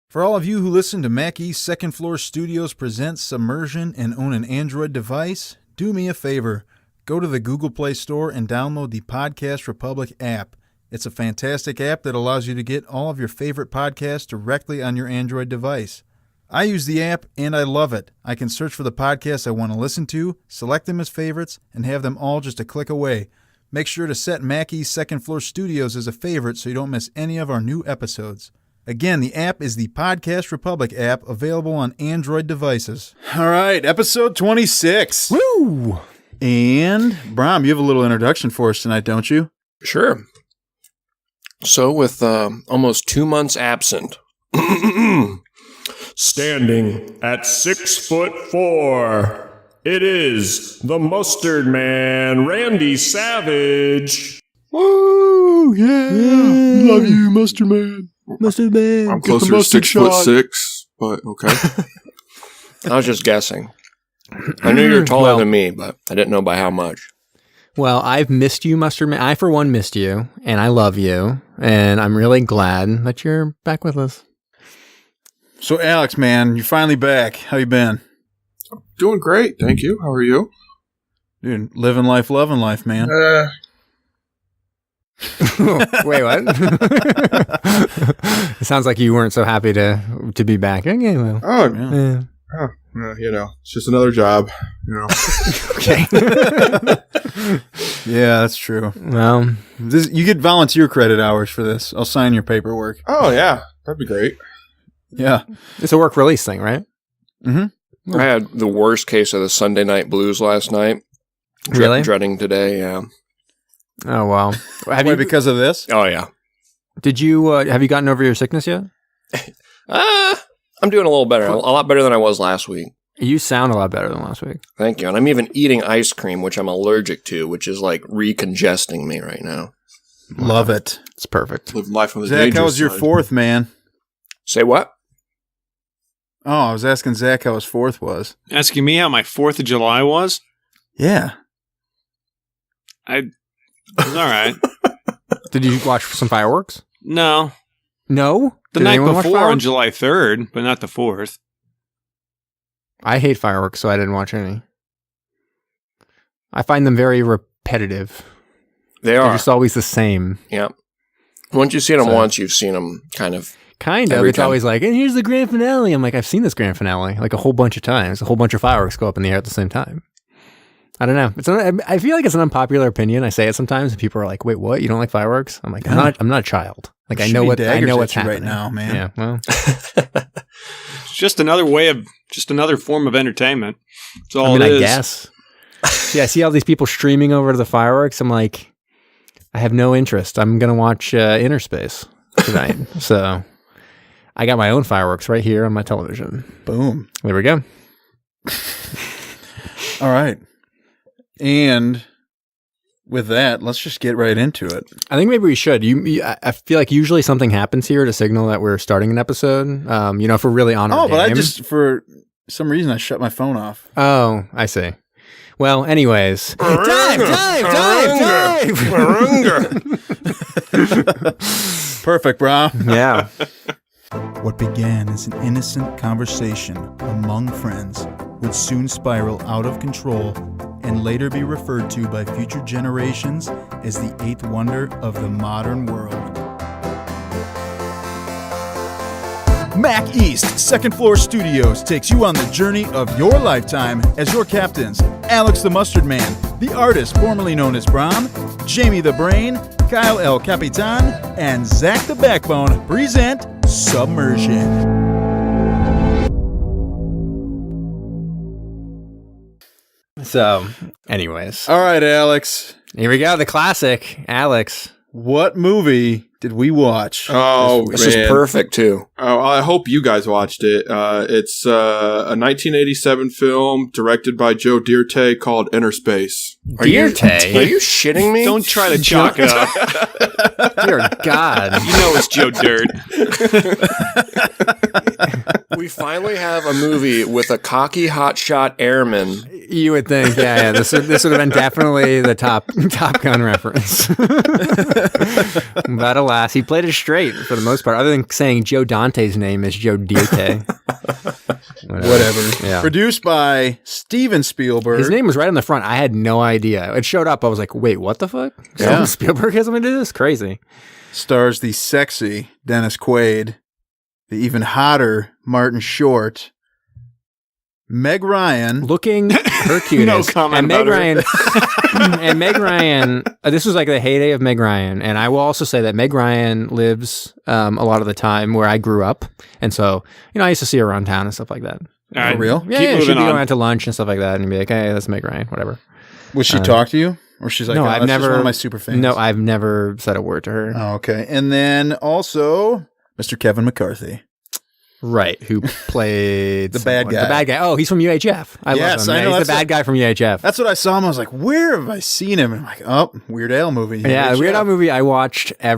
For all of you who listen to Mac East Second Floor Studios presents Submersion and own an Android device, do me a favor. Go to the Google Play Store and download the Podcast Republic app. It's a fantastic app that allows you to get all of your favorite podcasts directly on your Android device. I use the app and I love it. I can search for the podcasts I want to listen to, select them as favorites, and have them all just a click away. Make sure to set Mac East Second Floor Studios as a favorite so you don't miss any of our new episodes. Again, the app is the Podcast Republic app, available on Android devices. All right, episode 26. Woo! And, Brom, you have a little introduction for us tonight, don't you? Sure. So, with almost 2 months absent, standing at 6'4", it is the Mustard Man, Randy Savage. Woo! Yeah! Love you, Mustard Man. Mustard Man. I'm closer to 6'6", but okay. I was just guessing. I knew you were taller than me, but I didn't know by how much. Well, I've missed you, Mustard Man. I, for one, missed you, and I love you, and I'm really glad that you're back with us. So, Alex, man, you're finally back. How you been? Doing great, thank you. How are you? Dude, living life, loving life, man. Wait, what? It sounds like you weren't so happy to be back. Okay, well. You know, it's just another job, you know. Okay. Yeah, that's true. Well, You get volunteer credit hours for this. I'll sign your paperwork. Oh, yeah. That'd be great. Yeah. it's a work release thing, right? Mm-hmm. I had the worst case of the Sunday night blues last night. Really? Dreading today, yeah. Oh, wow. Why, because of this? Oh, yeah. Did you, have you gotten over your sickness yet? I'm doing a little better. A lot better than I was last week. You sound a lot better than last week. Thank you. And I'm even eating ice cream, which I'm allergic to, which is like recongesting me right now. Love it. It's perfect. Living life on the Zach, dangerous how was your side. 4th, man? Say what? Oh, I was asking Zach how his 4th was. Asking me how my 4th of July was? Yeah. It was all right. Did you watch some fireworks? No. No? The Did night anyone watch before on fireworks? July 3rd, but not the 4th. I hate fireworks, so I didn't watch any. I find them very repetitive. They They're are. just always the same. Yeah. Once you've seen them once, you've seen them kind of. Kind of. Every It's time. always like, and here's the grand finale. I'm like, I've seen this grand finale like a whole bunch of times. A whole bunch of fireworks go up in the air at the same time. I don't know. I feel like it's an unpopular opinion. I say it sometimes, and people are like, "Wait, what? You don't like fireworks?" I'm like, No. I'm not a child. Like, I Shooting know what's daggers at you happening right now, man. Yeah, well, It's just another another form of entertainment. That's all I mean, it I is. guess. Yeah, I see all these people streaming over to the fireworks. I'm like, I have no interest. I'm gonna watch Innerspace tonight. So I got my own fireworks right here on my television. Boom. There we go. All right. And with that, let's just get right into it. I think maybe we should. I feel like usually something happens here to signal that we're starting an episode. If we're really on our Oh, but game. for some reason, I shut my phone off. Oh, I see. Well, anyways. Dive! Perfect, bro. Yeah. What began as an innocent conversation among friends would soon spiral out of control and later be referred to by future generations as the 8th wonder of the modern world. Mac East Second Floor Studios takes you on the journey of your lifetime as your captains, Alex the Mustard Man, the artist formerly known as Brom, Jamie the Brain, Kyle El Capitan, and Zach the Backbone present Submersion. So, anyways. All right, Alex. Here we go. The classic. Alex. What movie did we watch? Oh, This man. is perfect, too. Oh, I hope you guys watched it. It's a 1987 film directed by Joe Dante called Innerspace. Are you shitting me? Don't try to chalk it up. Dear God. You know it's Joe Dirt. We finally have a movie with a cocky hotshot airman. You would think, yeah. This would have been definitely the Top Gun reference. But alas, he played it straight for the most part, other than saying Joe Dante's name is Joe Dante. Whatever. Yeah. Produced by Steven Spielberg. His name was right on the front. I had no idea. It showed up. I was like, wait, what the fuck? Yeah. Spielberg has something to do this? Crazy. Stars the sexy Dennis Quaid, the even hotter Martin Short, Meg Ryan. Looking her cutest. No comment and Meg about her. Ryan. And Meg Ryan, this was like the heyday of Meg Ryan. And I will also say that Meg Ryan lives a lot of the time where I grew up. And so, I used to see her around town and stuff like that. All right. For real? Yeah, Keep she'd moving be on. going out to lunch and stuff like that and be like, hey, that's Meg Ryan, whatever. Would she talk to you? Or she's like, No, oh, I've that's just never. one of my super fans. No, I've never said a word to her. Oh, okay. And then also Mr. Kevin McCarthy. Right, who played The bad guy. The bad guy. Oh, he's from UHF. I Yes, love him. I Yeah, know, he's the that's bad guy from UHF. That's what I saw him. I was like, where have I seen him? And I'm like, oh, Weird Al movie. Yeah, the Weird Al movie I watched I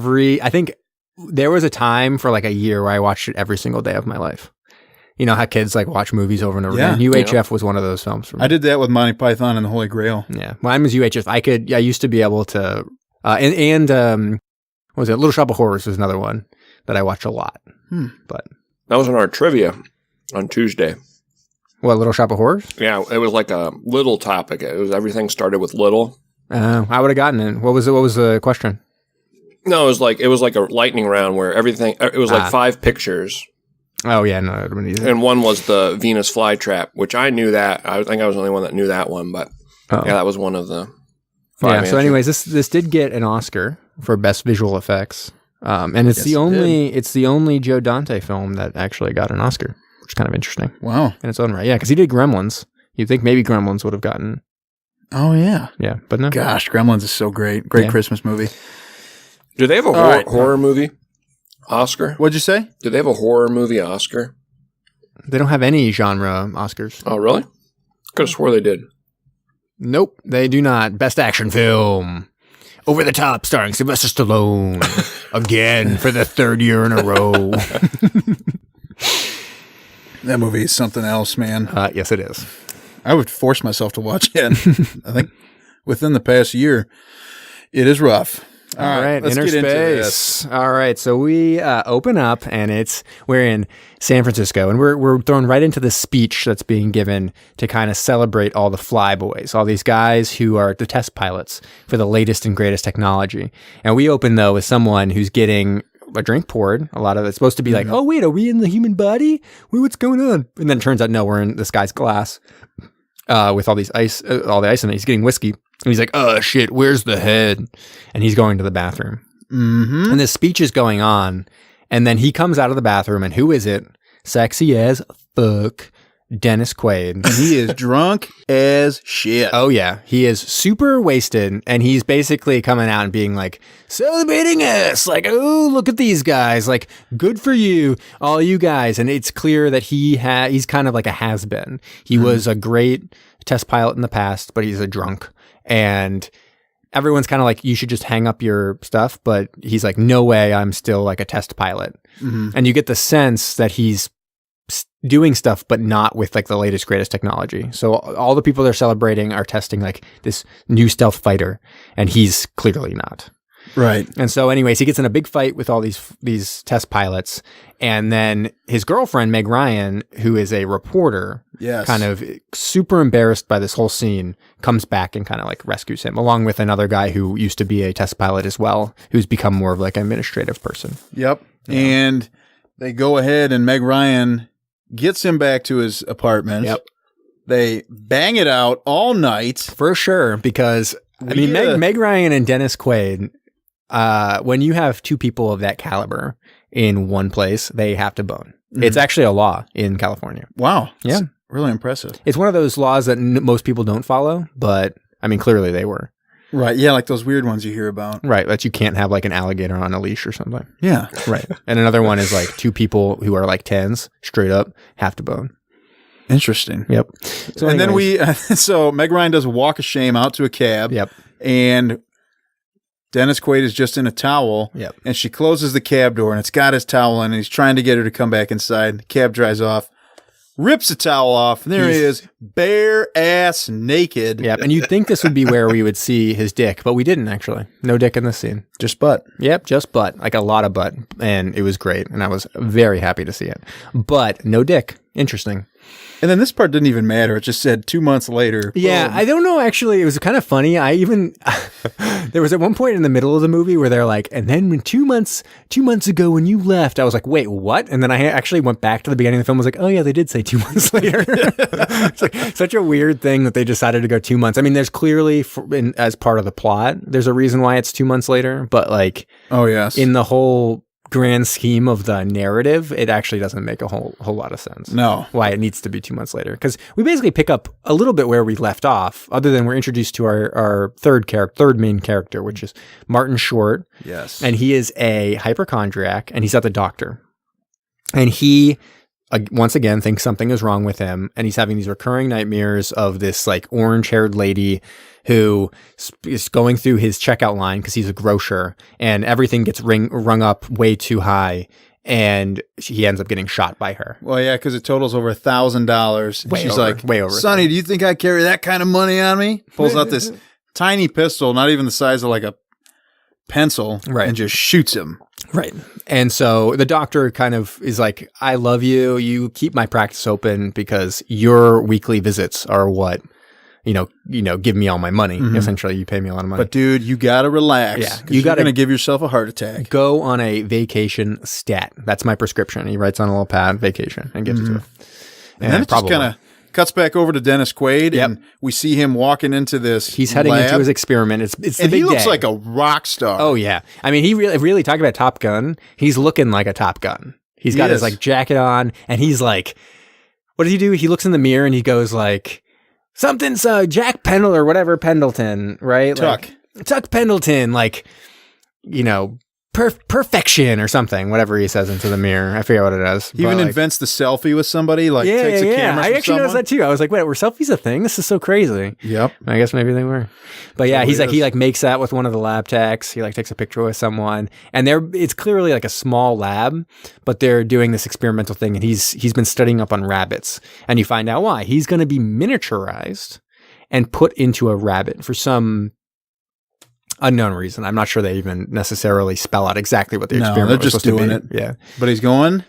think there was a time for like a year where I watched it every single day of my life. You know how kids like watch movies over and over Yeah. again? UHF was one of those films for me. I did that with Monty Python and the Holy Grail. Yeah, mine was UHF. I used to be able to, what was it? Little Shop of Horrors was another one that I watched a lot. But That was in our trivia on Tuesday. what, Little Shop of Horrors? Yeah, it was like a little topic. It was everything started with little. I would have gotten it. What was the question? No, it was like a lightning round where everything. It was like 5 pictures, Oh yeah, no, it would have been easy. and one was the Venus flytrap, which I knew that. I think I was the only one that knew that one, but Oh. yeah, that was one of the 5 Yeah. answers. So, anyways, this did get an Oscar for best visual effects, and it's the only Joe Dante film that actually got an Oscar, which is kind of interesting Wow. in its own right. Yeah, because he did Gremlins. You'd think maybe Gremlins would have gotten, Oh, yeah. yeah, but no. Gosh, Gremlins is so great. Great Yeah. Christmas movie. Do they have a right. horror movie Oscar? What'd you say? Do they have a horror movie Oscar? They don't have any genre Oscars. Oh, really? Could have swore they did. Nope, they do not. Best action film. Over the Top, starring Sylvester Stallone. Again, for the 3rd year in a row. That movie is something else, man. Yes, it is. I would force myself to watch it. I think within the past year, it is rough. All right, let's get into this. Innerspace. All right, so we open up, and we're in San Francisco, and we're thrown right into the speech that's being given to kind of celebrate all the flyboys, all these guys who are the test pilots for the latest and greatest technology. And we open though with someone who's getting a drink poured. A lot of it's supposed to be like, oh wait, are we in the human body? Wait, what's going on? And then it turns out no, we're in this guy's glass with all these ice, all the ice in it. He's getting whiskey. And he's like, oh, shit, where's the head? And he's going to the bathroom. Mm-hmm. And this speech is going on. And then he comes out of the bathroom. And who is it? Sexy as fuck, Dennis Quaid. And he is drunk as shit. Oh, yeah. He is super wasted. And he's basically coming out and being like, celebrating us. Like, oh, look at these guys. Like, good for you, all you guys. And it's clear that he's kind of like a has-been. He was a great test pilot in the past, but he's a drunk. And everyone's kind of like, you should just hang up your stuff. But he's like, no way, I'm still like a test pilot. Mm-hmm. And you get the sense that he's doing stuff, but not with like the latest, greatest technology. So all the people they're celebrating are testing like this new stealth fighter, and he's clearly not. Right. And so anyways, he gets in a big fight with all these test pilots. And then his girlfriend, Meg Ryan, who is a reporter, Yes. kind of super embarrassed by this whole scene, comes back and kind of like rescues him, along with another guy who used to be a test pilot as well, who's become more of like an administrative person. Yep. Yeah. And they go ahead and Meg Ryan gets him back to his apartment. Yep. They bang it out all night. For sure, because Meg Ryan and Dennis Quaid, when you have 2 people of that caliber in one place, they have to bone. Mm-hmm. It's actually a law in California. Wow. Yeah. It's really impressive. It's one of those laws that most people don't follow, but I mean, clearly they were. Right. Yeah. Like those weird ones you hear about. Right. That you can't have like an alligator on a leash or something. Yeah. Right. And another one is like 2 people who are like 10s straight up have to bone. Interesting. Yep. So and anyways, then so Meg Ryan does a walk of shame out to a cab. Yep. And Dennis Quaid is just in a towel. Yep. And she closes the cab door and it's got his towel in and he's trying to get her to come back inside. The cab drives off. rips the towel off, and there he is, bare ass naked. Yep. And you'd think this would be where we would see his dick, but we didn't actually. No dick in this scene. Just butt. Yep, just butt. Like a lot of butt. And it was great. And I was very happy to see it. But no dick. Interesting. And then this part didn't even matter. It just said 2 months later. Yeah, boom. I don't know. Actually, it was kind of funny. There was at one point in the middle of the movie where they're like, and then when 2 months ago when you left, I was like, wait, what? And then I actually went back to the beginning of the film. I was like, oh yeah, they did say 2 months later. It's like such a weird thing that they decided to go 2 months. I mean, there's clearly as part of the plot, there's a reason why it's 2 months later, but like, oh yes, in the whole grand scheme of the narrative, it actually doesn't make a whole lot of sense. No. Why it needs to be 2 months later. Because we basically pick up a little bit where we left off, other than we're introduced to our third main character, which is Martin Short. Yes. And he is a hypochondriac, and he's at the doctor. And he, once again, thinks something is wrong with him, and he's having these recurring nightmares of this like orange-haired lady who is going through his checkout line because he's a grocer, and everything gets rung up way too high, and he ends up getting shot by her. Well, yeah, because it totals over $1,000. Way She's over, like, way over. Sonny, do you think I carry that kind of money on me? Pulls out this tiny pistol, not even the size of like a pencil, right, and just shoots him. Right. And so the doctor kind of is like, I love you. You keep my practice open because your weekly visits are what, you know, give me all my money. Mm-hmm. Essentially, you pay me a lot of money. But dude, you got to relax. Yeah. You're going to give yourself a heart attack. Go on a vacation stat. That's my prescription. He writes on a little pad, vacation, and gives it to him. And then it just kind of cuts back over to Dennis Quaid, and we see him walking into this He's heading lab. into his experiment. It's the and big he looks day. like a rock star. Oh, yeah. I mean, he really talking about Top Gun. He's looking like a Top Gun. He's got his like jacket on, and he's like, what does he do? He looks in the mirror, and he goes like, something's Jack Pendleton or whatever, Pendleton, right? Tuck Pendleton, like, you know, perfection or something, whatever he says into the mirror. I forget what it is. He even invents the selfie with somebody, like takes a camera I from actually someone. noticed that too. I was like, wait, were selfies a thing? This is so crazy. Yep. I guess maybe they were. But yeah, Totally he like makes that with one of the lab techs. He like takes a picture with someone, and it's clearly like a small lab, but they're doing this experimental thing, and he's been studying up on rabbits, and you find out why. He's going to be miniaturized and put into a rabbit for some unknown reason. I'm not sure they even necessarily spell out exactly what the experiment they're was just supposed doing to be. it. Yeah. But he's going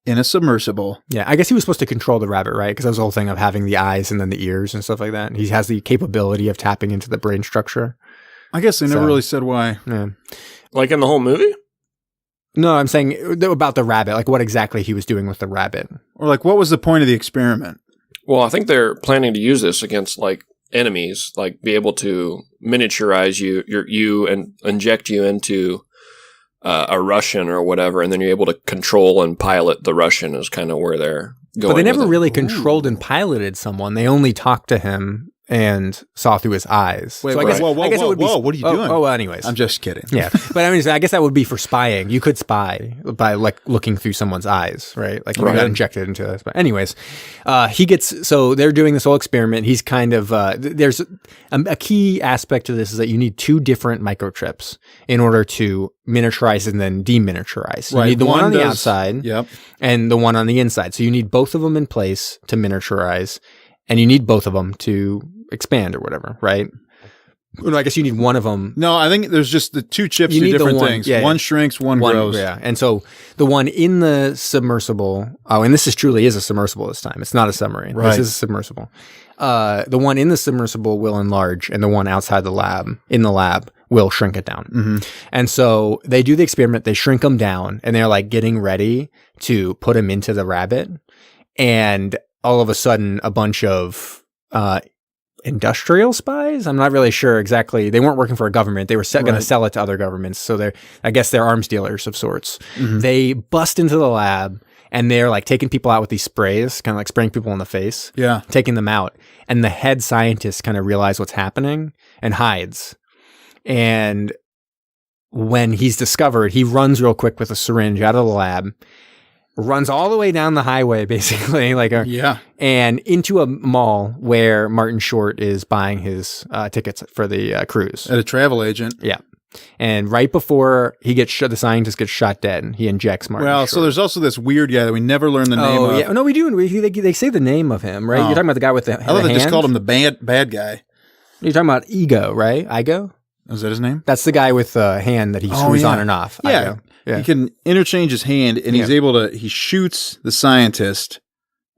in a submersible. Yeah, I guess he was supposed to control the rabbit, right? Because that was the whole thing of having the eyes and then the ears and stuff like that. He has the capability of tapping into the brain structure. I guess they never really said why. Yeah. Like in the whole movie? No, I'm saying about the rabbit, like what exactly he was doing with the rabbit. Or like, what was the point of the experiment? Well, I think they're planning to use this against like enemies, like be able to miniaturize you and inject you into a Russian or whatever, and then you're able to control and pilot the Russian is kind of where they're going. But they never with it. really controlled and piloted someone. They only talked to him and saw through his eyes. Wait, So I whoa, guess, whoa, whoa, I guess it would be, whoa, what are you doing? Oh, well, anyways. I'm just kidding. Yeah. But I mean, I guess that would be for spying. You could spy by like looking through someone's eyes, right? Like you got injected into this. But anyways, so they're doing this whole experiment. He's kind of, there's a key aspect to this is that you need two different microchips in order to miniaturize and then deminiaturize. You need the one on the outside and the one on the inside. So you need both of them in place to miniaturize, and you need both of them to expand or whatever, right? No, I guess you need one of them. No, I think there's just the two chips You do need the different one- things. yeah, One yeah. shrinks, one grows. Yeah. And so the one in the submersible, and this is truly is a submersible this time. It's not a submarine. Right. This is a submersible. The one in the submersible will enlarge, and the one outside the lab, will shrink it down. Mm-hmm. And so they do the experiment, they shrink them down, and they're like getting ready to put them into the rabbit. And all of a sudden, a bunch of industrial spies? I'm not really sure exactly. They weren't working for a government. They were going to sell it to other governments. So I guess they're arms dealers of sorts. Mm-hmm. They bust into the lab, and they're like taking people out with these sprays, kind of like spraying people in the face. Yeah. Taking them out. And the head scientist kind of realizes what's happening and hides. And when he's discovered, he runs real quick with a syringe out of the lab, runs all the way down the highway, basically, and into a mall where Martin Short is buying his tickets for the cruise. At a travel agent. Yeah. And right before he gets shot, the scientist gets shot dead. He injects Martin Short. So there's also this weird guy that we never learn the name of. Yeah. No, we do. They say the name of him, right? Oh. You're talking about the guy with the I thought they just called him the bad guy. You're talking about Ego, right? Igo? Is that his name? That's the guy with the hand that he screws on and off. Yeah. Igo. Yeah. He can interchange his hand, and he's able to, he shoots the scientist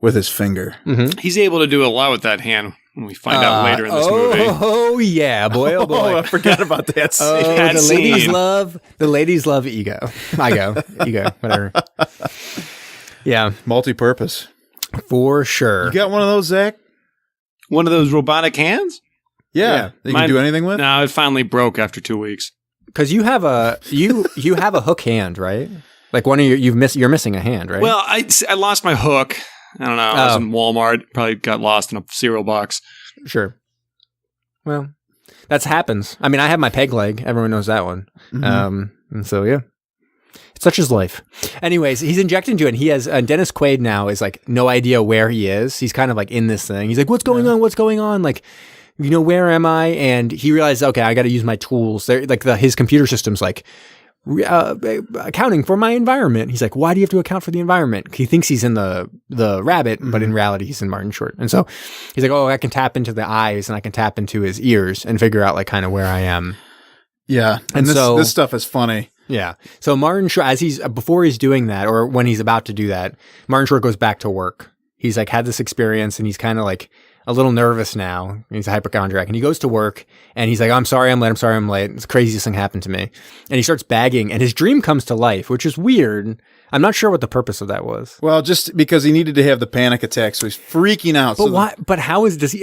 with his finger. Mm-hmm. He's able to do a lot with that hand when we find out later in this movie. Oh, yeah. Boy, oh, boy. I forgot about that scene. That scene. The ladies love Ego. Ego, whatever. Yeah. Multi-purpose. For sure. You got one of those, Zach? One of those robotic hands? Yeah. That you can do anything with? No, it finally broke after 2 weeks. Because you have a you have a hook hand, right? Like one of you're missing a hand, right? Well, I lost my hook. I don't know. I was in Walmart. Probably got lost in a cereal box. Sure. Well, that happens. I mean, I have my peg leg. Everyone knows that one. Mm-hmm. And so, yeah. It's such is life. Anyways, he's injected into it. And he has Dennis Quaid now is like no idea where he is. He's kind of like in this thing. He's like, what's going on? What's going on? Like, you know, where am I? And he realizes, okay, I got to use my tools. They're like his computer system's like accounting for my environment. He's like, why do you have to account for the environment? He thinks he's in the rabbit, but in reality, he's in Martin Short. And so he's like, oh, I can tap into the eyes and I can tap into his ears and figure out like kind of where I am. Yeah. And this stuff is funny. Yeah. So Martin Short, before he's doing that, or when he's about to do that, Martin Short goes back to work. He's like had this experience and he's kind of like a little nervous now. He's a hypochondriac and he goes to work and he's like, I'm sorry I'm late. It's the craziest thing happened to me. And he starts bagging and his dream comes to life, which is weird. I'm not sure what the purpose of that was. Well, just because he needed to have the panic attack, so he's freaking out. But why? But how does he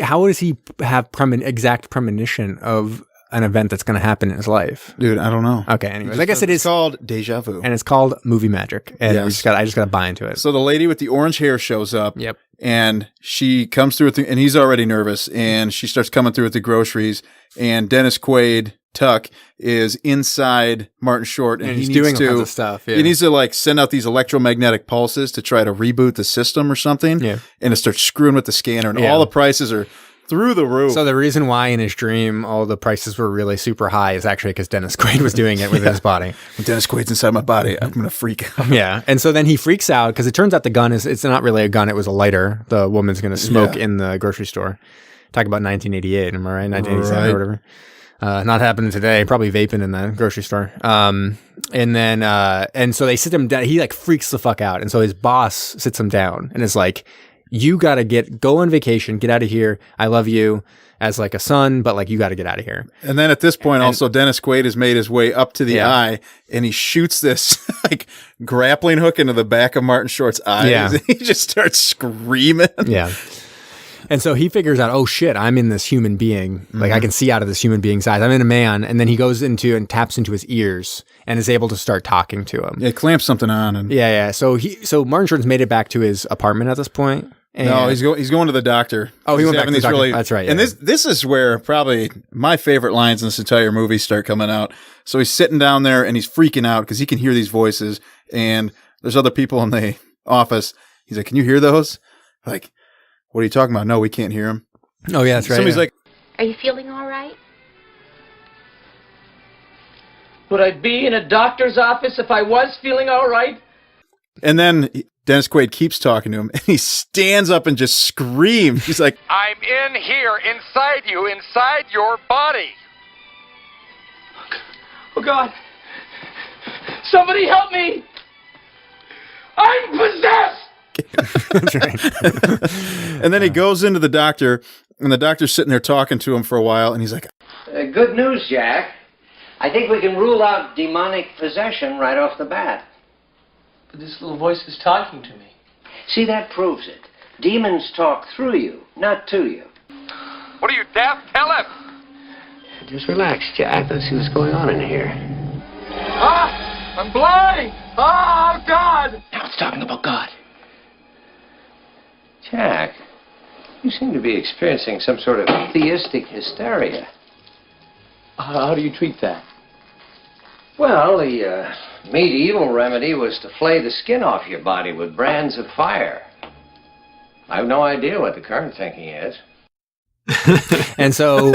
have exact premonition of an event that's going to happen in his life? Dude, I don't know. Okay, anyways, I guess it's called deja vu. And it's called movie magic. And I just got to buy into it. So the lady with the orange hair shows up. Yep. And she comes through and he's already nervous, and she starts coming through with the groceries, and Dennis Quaid, Tuck, is inside Martin Short, and he's he doing needs all kinds to of stuff. Yeah. he needs to like send out these electromagnetic pulses to try to reboot the system or something. Yeah. And it starts screwing with the scanner, and all the prices are through the roof. So the reason why in his dream all the prices were really super high is actually because Dennis Quaid was doing it with his body. When Dennis Quaid's inside my body, I'm going to freak out. Yeah. And so then he freaks out because it turns out the gun it's not really a gun. It was a lighter. The woman's going to smoke in the grocery store. Talk about 1988. Am I right? 1987 or whatever. Not happening today. Probably vaping in the grocery store. And then, and so they sit him down. He like freaks the fuck out. And so his boss sits him down and is like, you got to go on vacation, get out of here. I love you as like a son, but like you got to get out of here. And then at this point, also Dennis Quaid has made his way up to the eye, and he shoots this like grappling hook into the back of Martin Short's eyes. Yeah. He just starts screaming. Yeah. And so he figures out, oh shit, I'm in this human being. Like I can see out of this human being's eyes. I'm in a man. And then he goes into and taps into his ears and is able to start talking to him. Yeah, clamps something on him. Yeah. So Martin Short's made it back to his apartment at this point. And no, he's going to the doctor. Oh, he went back to the doctor. Really, that's right. And this is where probably my favorite lines in this entire movie start coming out. So he's sitting down there and he's freaking out because he can hear these voices, and there's other people in the office. He's like, "Can you hear those?" Like, what are you talking about? No, we can't hear them. Oh yeah, that's right. Somebody's like, Are you feeling all right? Would I be in a doctor's office if I was feeling all right? and then Dennis Quaid keeps talking to him, and he stands up and just screams. He's like, I'm in here, inside you, inside your body. Oh, God. Somebody help me. I'm possessed. That's right. and then he goes into the doctor, and the doctor's sitting there talking to him for a while, and he's like, Good news, Jack. I think we can rule out demonic possession right off the bat. But this little voice is talking to me. See, that proves it. Demons talk through you, not to you. What are you, deaf? Tell him. Just relax, Jack. Let's see what's going on in here. Ah! I'm blind! Oh, God! Now it's talking about God. Jack, you seem to be experiencing some sort of theistic hysteria. How do you treat that? Well, the medieval remedy was to flay the skin off your body with brands of fire. I have no idea what the current thinking is. And so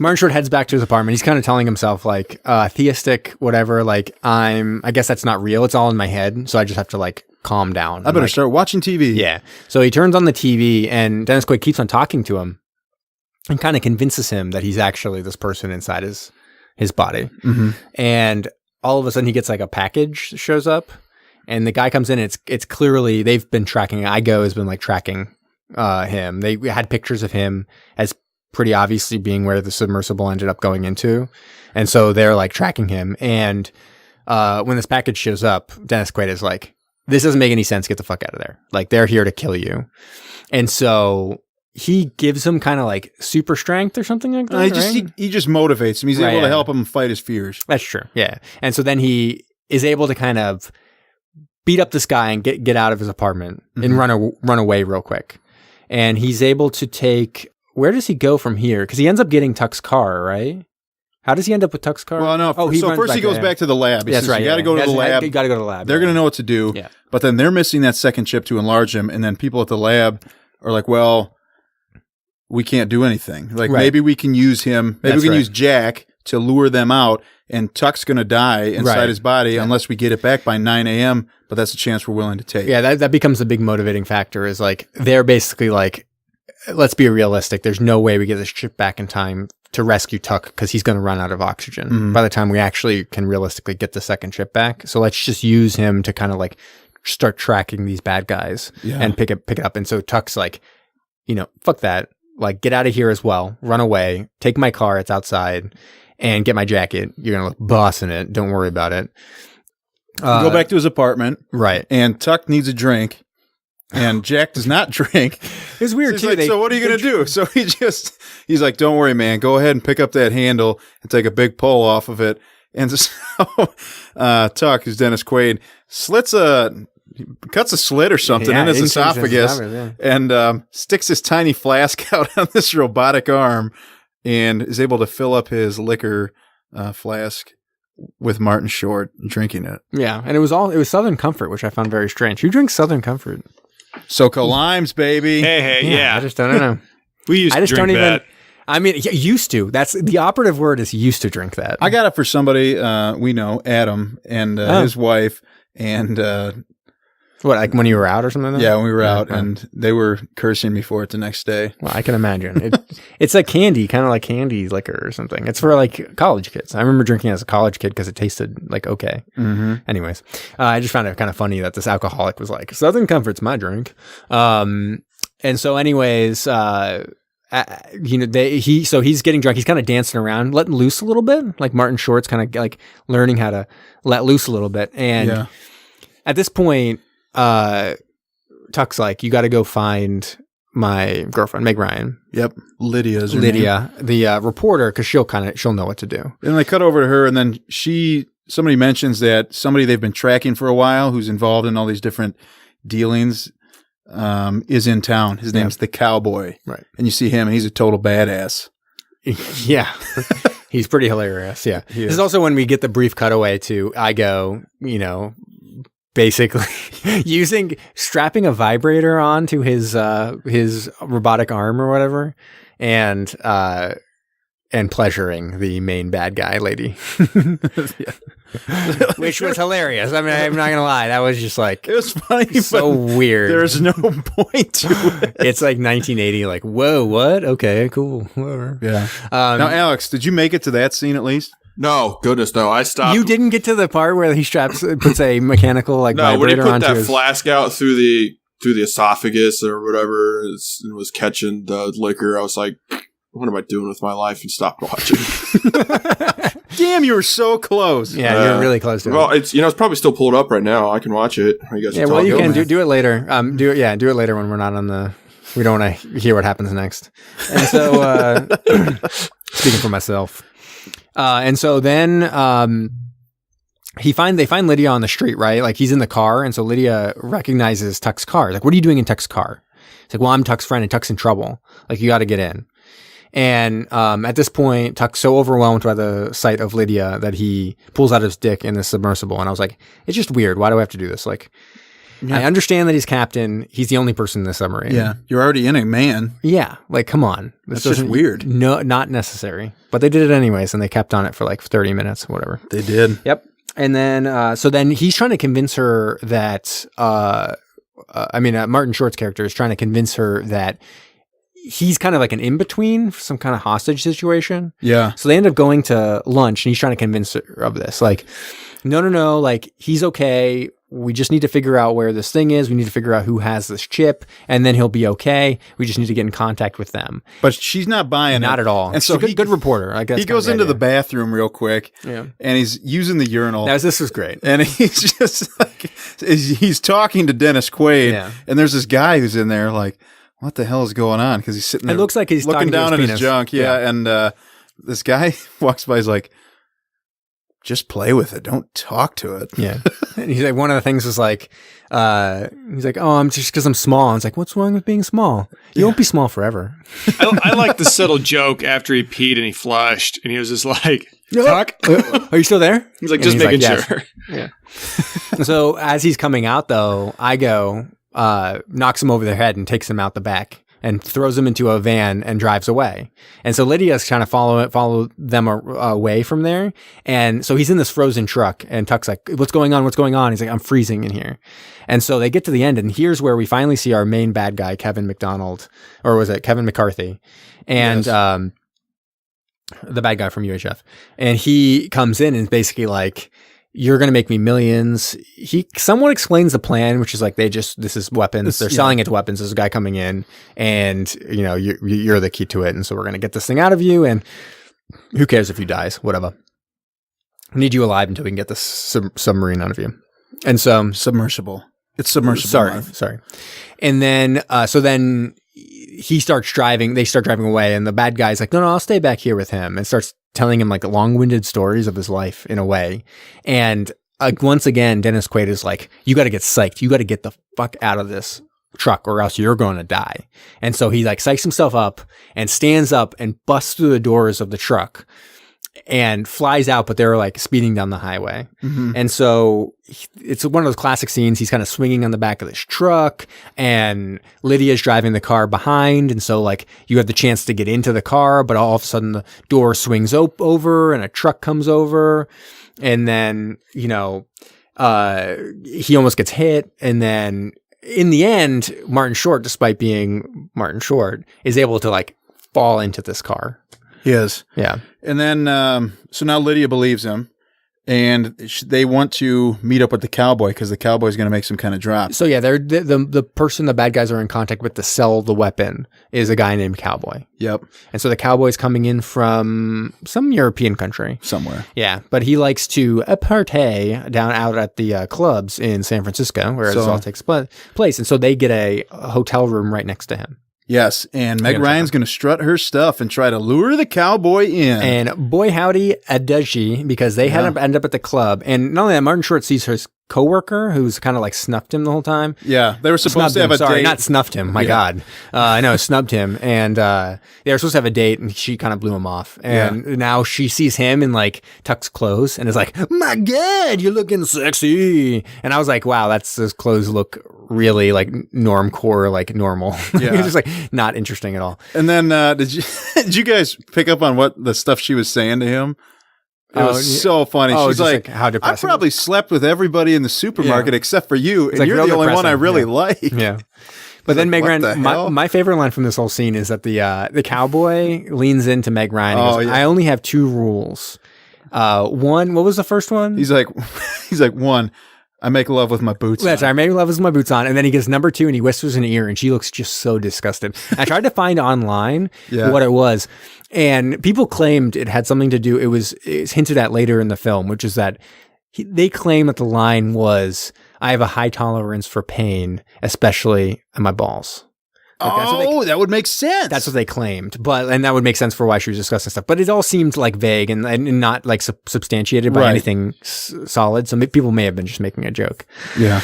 Martin Short heads back to his apartment. He's kind of telling himself like, theistic, whatever. Like I guess that's not real. It's all in my head. So I just have to like calm down. I better like, start watching TV. Yeah. So he turns on the TV and Dennis Quaid keeps on talking to him and kind of convinces him that he's actually this person inside his body. Mm-hmm. And all of a sudden he gets like a package shows up and the guy comes in and it's clearly they've been tracking. IGO has been like tracking him. They had pictures of him as pretty obviously being where the submersible ended up going into. And so they're like tracking him. And when this package shows up, Dennis Quaid is like, this doesn't make any sense. Get the fuck out of there. Like they're here to kill you. And so he gives him kind of like super strength or something like that. He just motivates him. He's able to help him fight his fears. That's true. Yeah. And so then he is able to kind of beat up this guy and get out of his apartment and run away real quick. And he's able to take, where does he go from here? Because he ends up getting Tuck's car, right? How does he end up with Tuck's car? Well, no. So first he goes back to the lab. He says, right. You got to go to the lab. You got to go to the lab. They're going to know what to do. Yeah. But then they're missing that second chip to enlarge him. And then people at the lab are like, well, we can't do anything. Like maybe we can use him. Maybe we can use Jack to lure them out. And Tuck's going to die inside his body unless we get it back by 9 a.m. But that's a chance we're willing to take. Yeah, that becomes a big motivating factor is like, they're basically like, let's be realistic. There's no way we get this chip back in time to rescue Tuck because he's going to run out of oxygen by the time we actually can realistically get the second chip back. So let's just use him to kind of like start tracking these bad guys and pick it up. And so Tuck's like, fuck that. Like, get out of here as well. Run away. Take my car. It's outside. And get my jacket. You're going to look boss in it. Don't worry about it. Go back to his apartment. Right. And Tuck needs a drink. And Jack does not drink. It's weird, too. Like, so what are you going to do? So he's like, don't worry, man. Go ahead and pick up that handle and take a big pull off of it. And so Tuck, who's Dennis Quaid, cuts a slit or something in his esophagus and sticks his tiny flask out on this robotic arm and is able to fill up his liquor flask with Martin Short drinking it. Yeah, and it was Southern Comfort, which I found very strange. Who drinks Southern Comfort? SoCo Limes, baby. Hey, yeah. I just don't know. We used to drink that. I mean, used to. That's the operative word is used to drink that. I got it for somebody we know, Adam, and his wife, and what, like when you were out or something? Yeah, when we were out, and they were cursing me for it the next day. Well, I can imagine. It's like candy, kind of like candy liquor or something. It's for like college kids. I remember drinking it as a college kid because it tasted like okay. Mm-hmm. Anyways, I just found it kind of funny that this alcoholic was like, Southern Comfort's my drink. And so anyways, he's getting drunk. He's kind of dancing around, letting loose a little bit. Like Martin Short's kind of like learning how to let loose a little bit. And at this point, Tuck's like, you got to go find my girlfriend, Meg Ryan. Yep. Lydia, the reporter, because she'll know what to do. And they cut over to her, and then somebody mentions that somebody they've been tracking for a while, who's involved in all these different dealings, is in town. His name's the Cowboy. Right. And you see him, and he's a total badass. Yeah. He's pretty hilarious. Yeah. This is also when we get the brief cutaway to IGO, basically strapping a vibrator onto his robotic arm or whatever, and pleasuring the main bad guy lady, which was hilarious. I mean, I'm not gonna lie, that was just like, it was funny, so weird. There's no point to it. It's like 1980. Like, whoa, what? Okay, cool, whatever. Yeah. Now, Alex, did you make it to that scene at least? No, goodness, no. I stopped. You didn't get to the part where he puts a mechanical vibrator when he put onto that flask out through the esophagus or whatever and was catching the liquor. I was like, what am I doing with my life? And stopped watching. Damn, you were so close. Yeah, you're really close to it. Well, it's probably still pulled up right now. I can watch it. You guys you can do it later. Do it later when we're not on the. We don't want to hear what happens next. And so, speaking for myself. And so then they find Lydia on the street, right? Like he's in the car, and so Lydia recognizes Tuck's car. Like, what are you doing in Tuck's car? It's like, well, I'm Tuck's friend, and Tuck's in trouble. Like, you got to get in. And at this point, Tuck's so overwhelmed by the sight of Lydia that he pulls out his dick in the submersible. And I was like, it's just weird. Why do I have to do this? Like, Yeah. I understand that he's captain. He's the only person in the submarine. Yeah. You're already in it, man. Yeah. Like, come on. That's just weird. No, not necessary. But they did it anyways, and they kept on it for like 30 minutes, whatever. They did. Yep. And then, so then he's trying to convince her that, Martin Short's character is trying to convince her that he's kind of like an in-between for some kind of hostage situation. Yeah. So they end up going to lunch, and he's trying to convince her of this. Like, no, like, he's okay. We just need to figure out where this thing is. We need to figure out who has this chip, and then he'll be okay. We just need to get in contact with them. But she's not buying it. Not at all. And so she's a good reporter. I guess he goes into the bathroom real quick, yeah, and he's using the urinal. This was great. And he's just like, he's talking to Dennis Quaid, Yeah. and there's this guy who's in there like, what the hell is going on? Because he's sitting there. It looks like he's looking talking to down his at his penis. junk. Yeah. And this guy walks by, he's like, just play with it. Don't talk to it. Yeah. And he's like, one of the things was like, he's like, oh, I'm just because I'm small. I was like, what's wrong with being small? You won't be small forever. I like the subtle joke after he peed and he flushed, and he was just like, "Tuck, Are you still there? He's like, And just making yes. sure. Yeah. So as he's coming out, though, I go, knocks him over the head and takes him out the back and throws him into a van and drives away. And so Lydia's trying to follow them away from there. And so he's in this frozen truck, and Tuck's like, what's going on? What's going on? He's like, I'm freezing in here. And so they get to the end, and here's where we finally see our main bad guy, Kevin McDonald, or was it Kevin McCarthy? And, Yes. The bad guy from UHF. And he comes in and basically like, you're going to make me millions. He somewhat explains the plan, which is like, this is weapons. They're selling it to weapons. There's a guy coming in, and you're the key to it. And so we're going to get this thing out of you. And who cares if you dies, whatever. I need you alive until we can get this submarine out of you. And so Submersible. It's submersible. Sorry. And then, so then he starts driving. They start driving away, and the bad guy's like, no, I'll stay back here with him, and starts telling him like long-winded stories of his life in a way. And once again, Dennis Quaid is like, you got to get psyched. You got to get the fuck out of this truck or else you're going to die. And so he like psychs himself up and stands up and busts through the doors of the truck and flies out, but they're like speeding down the highway. Mm-hmm. And so it's one of those classic scenes. He's kind of swinging on the back of this truck, and Lydia's driving the car behind. And so like you have the chance to get into the car, but all of a sudden the door swings over and a truck comes over. And then, he almost gets hit. And then in the end, Martin Short, despite being Martin Short, is able to like fall into this car. He is. Yeah. And then, so now Lydia believes him, and they want to meet up with the cowboy because the cowboy's going to make some kind of drop. So yeah, they're the person the bad guys are in contact with to sell the weapon is a guy named Cowboy. Yep. And so the cowboy's coming in from some European country. Somewhere. Yeah, but he likes to party down out at the clubs in San Francisco where this all takes place. And so they get a hotel room right next to him. Yes, and Meg Ryan's going to strut her stuff and try to lure the cowboy in. And boy howdy, does she, because they end up at the club. And not only that, Martin Short sees her coworker who's kind of like snuffed him the whole time. Yeah, they were supposed to have a date. Not snuffed him. My God. I know, snubbed him. And they were supposed to have a date, and she kind of blew him off. And now she sees him in like Tuck's clothes and is like, my God, you're looking sexy. And I was like, wow, those clothes look really like normcore, like normal. Yeah. It's just like not interesting at all. And then did you guys pick up on what the stuff she was saying to him? It was so funny. She's like, how I depressing. probably slept with everybody in the supermarket except for you, and like you're real the only one I depressing. really like. Yeah. But then Meg what the Ryan, hell? my favorite line from this whole scene is that the cowboy leans into Meg Ryan and goes, I only have 2 rules. One, what was the first one? He's like, one, I make love with my boots That's on. right. I make love with my boots on. And then he gets number 2 and he whispers in her ear and she looks just so disgusted. I tried to find online what it was. And people claimed it had something to do, it's hinted at later in the film, which is that they claim that the line was, I have a high tolerance for pain, especially in my balls. Like, that would make sense. That's what they claimed, and that would make sense for why she was discussing stuff. But it all seemed like vague and not like substantiated by anything solid. So people may have been just making a joke. Yeah.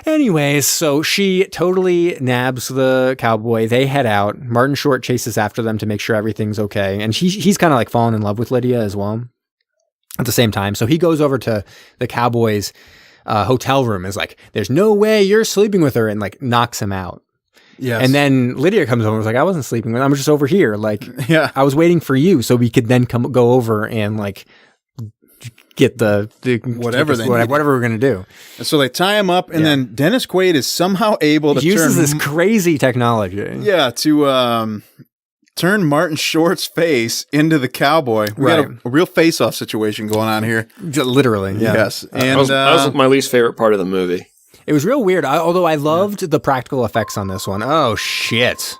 Anyways, so she totally nabs the cowboy. They head out. Martin Short chases after them to make sure everything's okay, and he's kind of like fallen in love with Lydia as well at the same time. So he goes over to the cowboy's hotel room is like, there's no way you're sleeping with her, and like knocks him out. Yes. And then Lydia comes over and was like, I wasn't sleeping with her. I'm just over here. Like, Yeah. I was waiting for you so we could then go over and like get the Whatever they need. whatever we're going to do. And so they tie him up, and then Dennis Quaid is somehow able to He uses turn this crazy technology. to turn Martin Short's face into the cowboy. We got a real face-off situation going on here. Literally, yeah. Yes. And that was my least favorite part of the movie. It was real weird, although I loved the practical effects on this one. Oh, shit.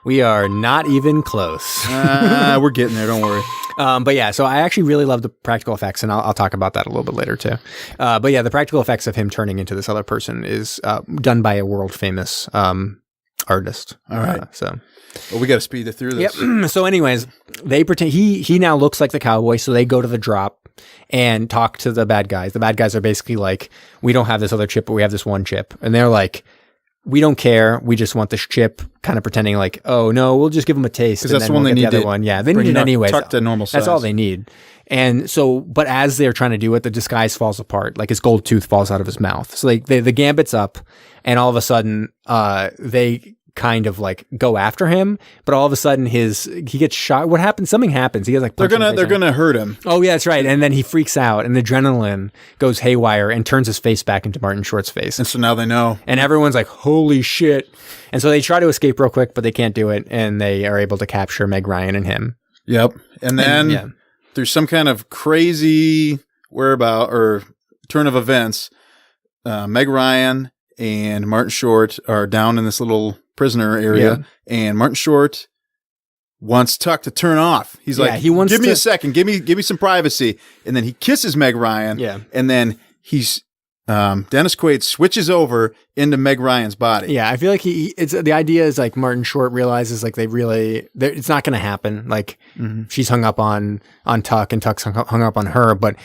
We are not even close. we're getting there, don't worry. But yeah, so I actually really love the practical effects, and I'll talk about that a little bit later too. But yeah, the practical effects of him turning into this other person is done by a world-famous artist. All right. Well, we got to speed it through this. Yep. So anyways, they pretend he now looks like the cowboy, so they go to the drop and talk to the bad guys. The bad guys are basically like, we don't have this other chip, but we have this one chip. And they're like, we don't care. We just want this chip, kind of pretending like, oh no, we'll just give them a taste. Because that's the one they need. The other one. Yeah, they need it anyway. Tucked to normal size. That's all they need. And so, but as they're trying to do it, the disguise falls apart. Like his gold tooth falls out of his mouth. So the gambit's up, and all of a sudden, they kind of like go after him, but all of a sudden he gets shot. What happens? Something happens. He has like they're gonna hurt him. Oh yeah, that's right. And then he freaks out, and the adrenaline goes haywire and turns his face back into Martin Short's face. And so now they know. And everyone's like, holy shit. And so they try to escape real quick, but they can't do it, and they are able to capture Meg Ryan and him. Yep. And then through some kind of crazy whereabout or turn of events, Meg Ryan and Martin Short are down in this little prisoner area, and Martin Short wants Tuck to turn off. He's like, he wants give me a second, give me some privacy. And then he kisses Meg Ryan. Yeah. And then he's Dennis Quaid switches over into Meg Ryan's body. Yeah, I feel like it's the idea is like Martin Short realizes like it's not going to happen. Like she's hung up on Tuck, and Tuck's hung up on her, but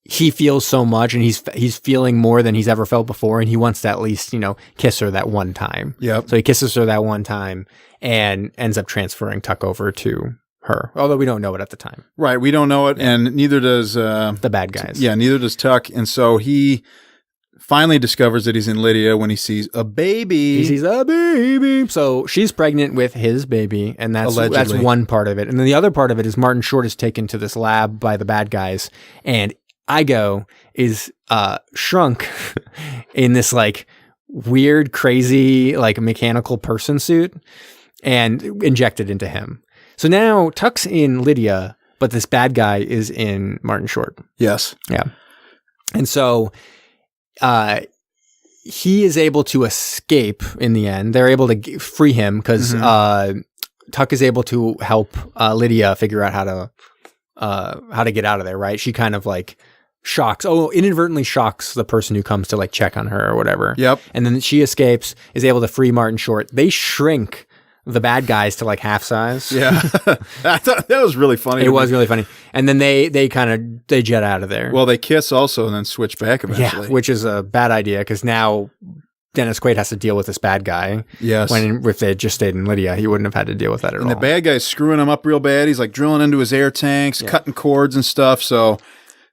he feels so much, and he's feeling more than he's ever felt before, and he wants to at least, kiss her that one time. Yep. So he kisses her that one time and ends up transferring Tuck over to her, although we don't know it at the time. Right, we don't know it, and neither does the bad guys. Yeah, neither does Tuck, and so he finally discovers that he's in Lydia when he sees a baby. He sees a baby. So she's pregnant with his baby, and that's one part of it. And then the other part of it is Martin Short is taken to this lab by the bad guys, and Igo is shrunk in this like weird, crazy, like mechanical person suit and injected into him. So now Tuck's in Lydia, but this bad guy is in Martin Short. Yes. Yeah. And so he is able to escape in the end. They're able to free him because Tuck is able to help Lydia figure out how to get out of there, right? She kind of like inadvertently shocks the person who comes to like check on her or whatever. Yep. And then she escapes, is able to free Martin Short. They shrink the bad guys to like half size. Yeah. I thought that was really funny. It was really funny. And then they jet out of there. Well, they kiss also and then switch back eventually. Yeah, which is a bad idea because now Dennis Quaid has to deal with this bad guy. Yes. When if they had just stayed in Lydia, he wouldn't have had to deal with that at all. And the bad guy's screwing him up real bad. He's like drilling into his air tanks, cutting cords and stuff. So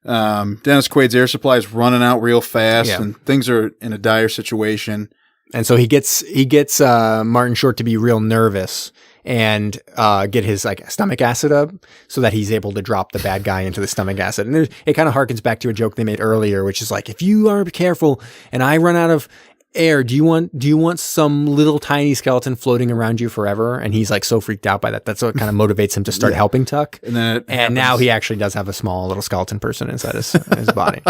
Dennis Quaid's air supply is running out real fast, and things are in a dire situation. And so he gets Martin Short to be real nervous and get his like stomach acid up so that he's able to drop the bad guy into the stomach acid. And it kind of harkens back to a joke they made earlier, which is like, if you aren't careful and I run out of air, do you want some little tiny skeleton floating around you forever? And he's like so freaked out by that. That's what kind of motivates him to start helping Tuck. And now he actually does have a small little skeleton person inside his body.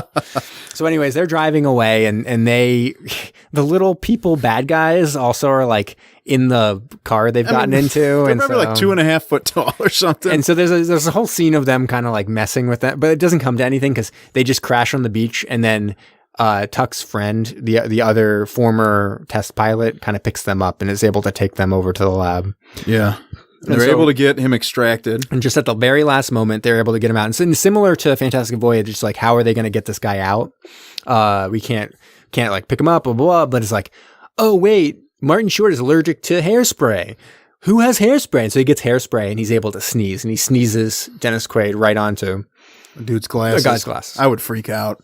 So anyways, they're driving away and the little people bad guys also are like in the car they've gotten into. They're and probably like 2.5 foot tall or something. And so there's a whole scene of them kind of like messing with that, but it doesn't come to anything because they just crash on the beach, and then Tuck's friend, the other former test pilot, kind of picks them up and is able to take them over to the lab. Yeah. They're able to get him extracted. And just at the very last moment, they're able to get him out. And so, similar to Fantastic Voyage, it's like, how are they going to get this guy out? We can't like pick him up, blah, blah, blah. But it's like, oh, wait, Martin Short is allergic to hairspray. Who has hairspray? And so he gets hairspray and he's able to sneeze. And he sneezes Dennis Quaid right onto a dude's glasses. A guy's glasses. I would freak out.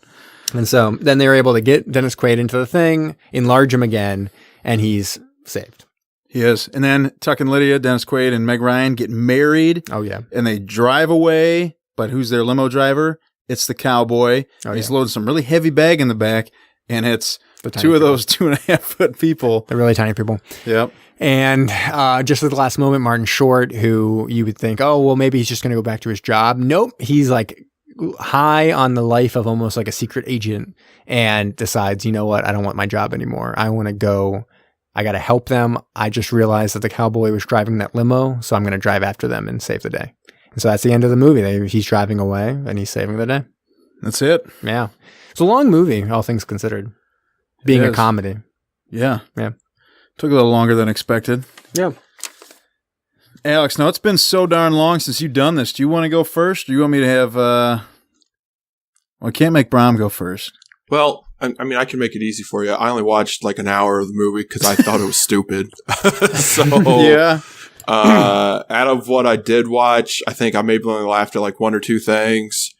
And so then they were able to get Dennis Quaid into the thing, enlarge him again, and he's saved. He is. And then Tuck and Lydia, Dennis Quaid and Meg Ryan get married. Oh, yeah. And they drive away. But who's their limo driver? It's the cowboy. He's loading some really heavy bag in the back. And it's two of those 2.5 foot people. The really tiny people. Yep. And just at the last moment, Martin Short, who you would think, oh, well, maybe he's just going to go back to his job. Nope. He's like high on the life of almost like a secret agent and decides, you know what? I don't want my job anymore. I want to go. I got to help them. I just realized that the cowboy was driving that limo, so I'm going to drive after them and save the day. And so that's the end of the movie. He's driving away and he's saving the day. That's it. Yeah. It's a long movie, all things considered. Being a comedy. Yeah. Yeah. Took a little longer than expected. Yeah. Alex, now it's been so darn long since you've done this. Do you want to go first? Or do you want me to have... Well, I can't make Brom go first. Well, I mean, I can make it easy for you. I only watched like an hour of the movie because I thought it was stupid. So, yeah. Out of what I did watch, I think I maybe only laughed at like one or two things.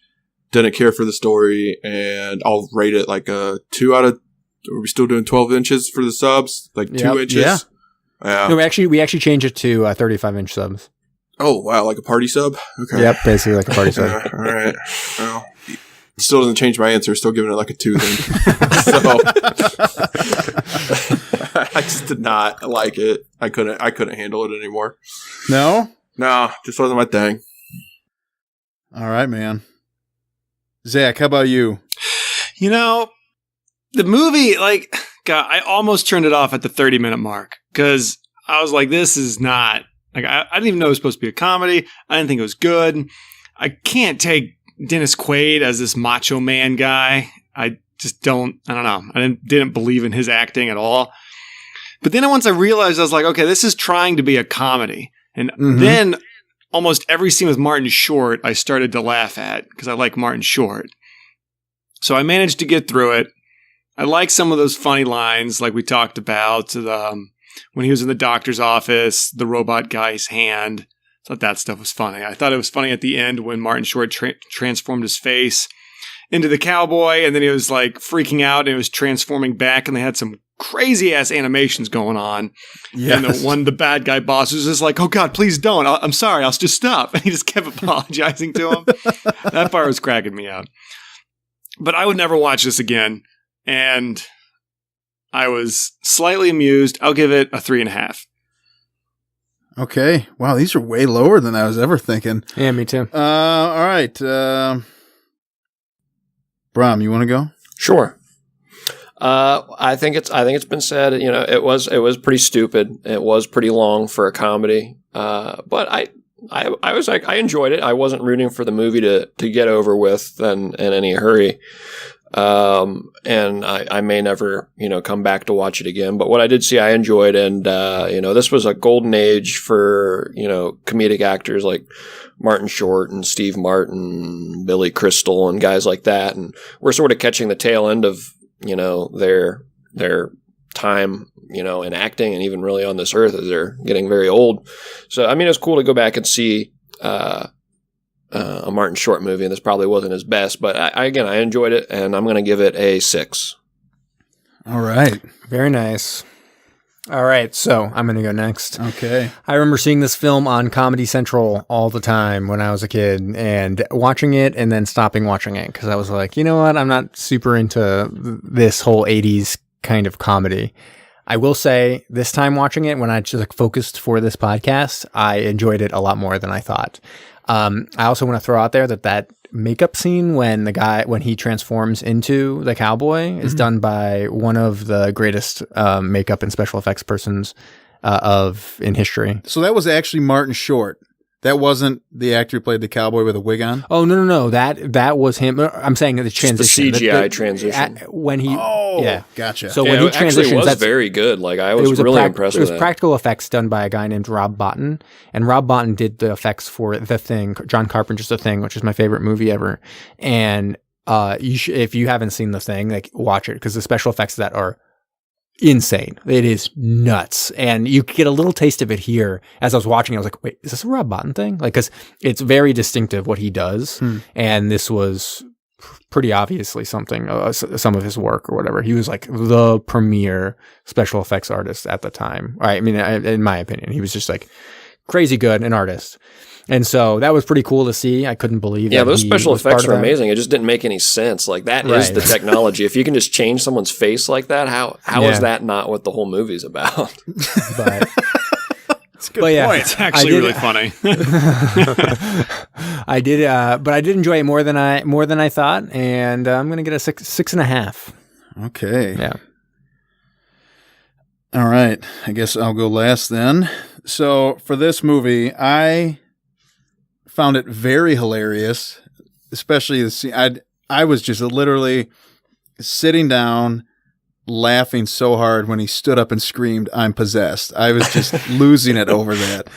Didn't care for the story, and I'll rate it like a 2 out of... Are we still doing 12 inches for the subs? Like 2 inches? Yeah. No, we actually changed it to 35-inch subs. Oh, wow. Like a party sub? Okay. Yep, basically like a party sub. All right. Well, it still doesn't change my answer. Still giving it like a 2 then. So I just did not like it. I couldn't handle it anymore. No? No, just wasn't my thing. All right, man. Zach, how about you? You know, the movie, like, God, I almost turned it off at the 30-minute mark because I was like, this is not, like, I didn't even know it was supposed to be a comedy. I didn't think it was good. I can't take Dennis Quaid as this macho man guy. I just don't know. I didn't believe in his acting at all. But then once I realized, I was like, okay, this is trying to be a comedy. And then almost every scene with Martin Short, I started to laugh at because I like Martin Short. So I managed to get through it. I like some of those funny lines like we talked about when he was in the doctor's office, the robot guy's hand. I thought that stuff was funny. I thought it was funny at the end when Martin Short transformed his face into the cowboy and then he was like freaking out and it was transforming back and they had some crazy ass animations going on. Yes. And the bad guy boss was just like, oh God, please don't. I'm sorry. I'll just stop. And he just kept apologizing to him. That part was cracking me out. But I would never watch this again. And I was slightly amused. I'll give it a 3.5. Okay. Wow, these are way lower than I was ever thinking. Yeah, me too. All right. Brom, you want to go? Sure. I think it's been said. You know, it was pretty stupid. It was pretty long for a comedy. But I was like, I enjoyed it. I wasn't rooting for the movie to get over with in any hurry. And I may never, come back to watch it again, but what I did see, I enjoyed. And, this was a golden age for, comedic actors like Martin Short and Steve Martin, Billy Crystal and guys like that. And we're sort of catching the tail end of, their time, in acting and even really on this earth as they're getting very old. So, I mean, it's cool to go back and see, a Martin Short movie, and this probably wasn't his best, but I enjoyed it, and I'm going to give it a 6. All right. Very nice. All right, so I'm going to go next. Okay. I remember seeing this film on Comedy Central all the time when I was a kid, and watching it and then stopping watching it, because I was like, you know what, I'm not super into this whole 80s kind of comedy. I will say, this time watching it, when I just focused for this podcast, I enjoyed it a lot more than I thought. I also want to throw out there that makeup scene when he transforms into the cowboy is done by one of the greatest makeup and special effects persons in history. So that was actually Martin Short. That wasn't the actor who played the cowboy with a wig on? Oh, no. That was him. I'm saying the transition. The CGI transition. When he... yeah. Gotcha. So when he transitions... It was very good. Like, I was really impressed with that. It was practical effects done by a guy named Rob Bottin. And Rob Bottin did the effects for The Thing, John Carpenter's The Thing, which is my favorite movie ever. And if you haven't seen The Thing, watch it, because the special effects of that are insane. It is nuts. And you get a little taste of it here. As I was watching, I was like, wait, is this a Rob Bottin thing? Because it's very distinctive what he does. And this was pretty obviously something, some of his work or whatever. He was like the premier special effects artist at the time. I mean, in my opinion, he was just like crazy good, an artist. And so that was pretty cool to see. I couldn't believe that. Yeah, those special effects are amazing. It just didn't make any sense. Like, that is the technology. If you can just change someone's face like that, how is that not what the whole movie's about? But it's a good point. It's actually really funny. I did, but I did enjoy it more than I thought, and I'm gonna get a 6.5. Okay. Yeah. All right. I guess I'll go last then. So for this movie, I found it very hilarious, especially the scene. I was just literally sitting down, laughing so hard when he stood up and screamed, "I'm possessed." I was just losing it over that.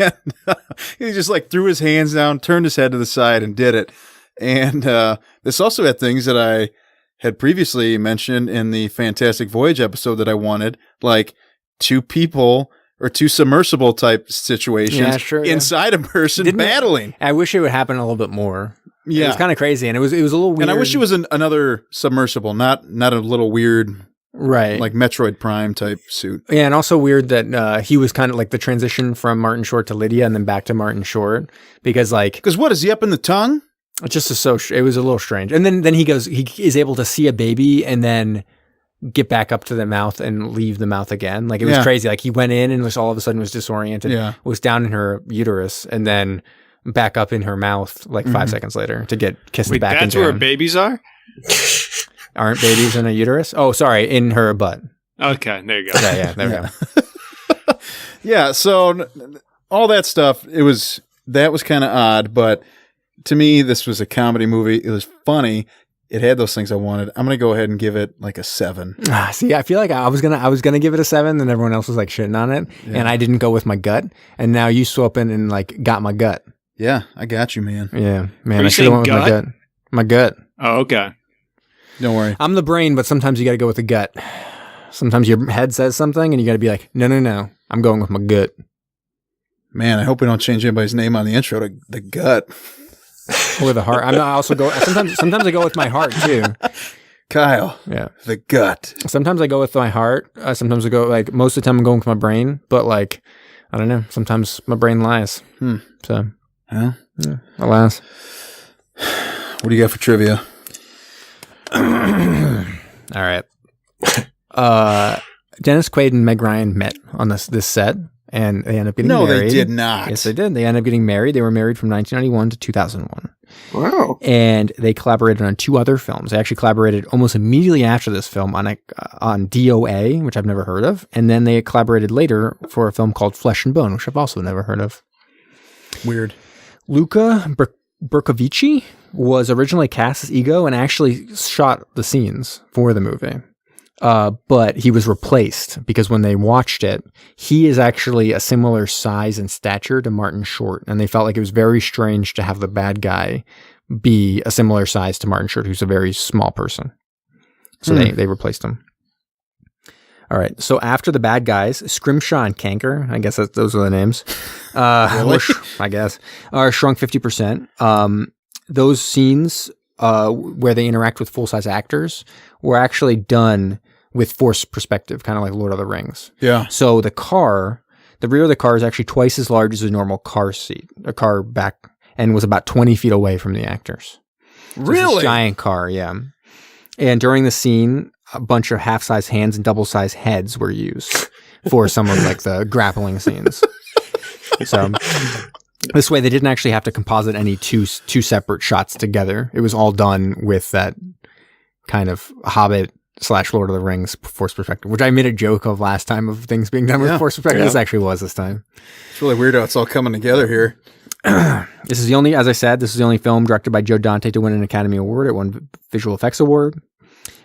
And he just like threw his hands down, turned his head to the side, and did it. And this also had things that I had previously mentioned in the Fantastic Voyage episode that I wanted, like two people or two submersible type situations inside a person battling. I wish it would happen a little bit more. Yeah. It was kind of crazy, and it was a little weird. And I wish it was another submersible, not a little weird, right, like Metroid Prime type suit. Yeah, and also weird that he was kind of like the transition from Martin Short to Lydia and then back to Martin Short, because what, is he up in the tongue? It was a little strange. And then he is able to see a baby and then get back up to the mouth and leave the mouth again. Like, it was crazy. Like, he went in and just all of a sudden was disoriented, was down in her uterus, and then back up in her mouth like 5 seconds later to get kissed back into that's where babies are? Aren't babies in a uterus? Oh, sorry, in her butt. Okay, there you go. Yeah, there we go. Yeah, so all that stuff, that was kind of odd, but to me, this was a comedy movie. It was funny. It had those things I wanted. I'm gonna go ahead and give it like a 7. See, I feel like I was gonna give it a 7, and everyone else was like shitting on it, and I didn't go with my gut. And now you swoop in and like got my gut. Yeah, I got you, man. Yeah, man. I should have went with my gut. My gut. Oh, okay. Don't worry. I'm the brain, but sometimes you got to go with the gut. Sometimes your head says something, and you got to be like, no. I'm going with my gut. Man, I hope we don't change anybody's name on the intro to the gut. Or the heart. I also go. Sometimes I go with my heart too. Kyle. Yeah. The gut. Sometimes I go with my heart. Sometimes I go most of the time I'm going with my brain, but I don't know. Sometimes my brain lies. So. Yeah. Alas. What do you got for trivia? All right. Dennis Quaid and Meg Ryan met on this set, and they ended up getting married. No, they did not. Yes, they did. They ended up getting married. They were married from 1991 to 2001. Wow. And they collaborated on 2 other films. They actually collaborated almost immediately after this film on DOA, which I've never heard of. And then they collaborated later for a film called Flesh and Bone, which I've also never heard of. Weird. Luca Bercovici was originally cast as Ego and actually shot the scenes for the movie. But he was replaced because when they watched it, he is actually a similar size and stature to Martin Short. And they felt like it was very strange to have the bad guy be a similar size to Martin Short, who's a very small person. So they replaced him. All right. So after the bad guys, Scrimshaw and Kanker, I guess those are the names. Really? I guess are shrunk 50%. Those scenes where they interact with full-size actors were actually done with forced perspective, kind of like Lord of the Rings. Yeah. So the rear of the car is actually twice as large as a normal car back, and was about 20 feet away from the actors. So Really? It's a giant car, yeah. And during the scene, a bunch of half-size hands and double-size heads were used for some of the grappling scenes. So this way, they didn't actually have to composite any two separate shots together. It was all done with that kind of Hobbit / Lord of the Rings forced perspective, which I made a joke of last time of things being done with forced perspective. Yeah. This actually was this time. It's really weird how it's all coming together here. This is the only film directed by Joe Dante to win an Academy Award. It won Visual Effects Award.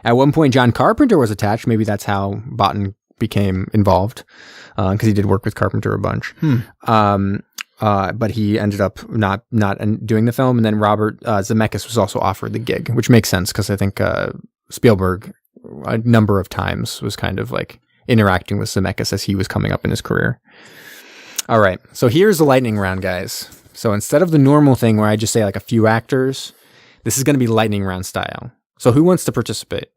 At one point, John Carpenter was attached. Maybe that's how Botten became involved, because he did work with Carpenter a bunch. But he ended up not doing the film. And then Robert Zemeckis was also offered the gig, which makes sense because I think Spielberg a number of times was kind of interacting with Zemeckis as he was coming up in his career. All right, so here's the lightning round, guys. So instead of the normal thing where I just say a few actors, This is going to be lightning round style. So who wants to participate?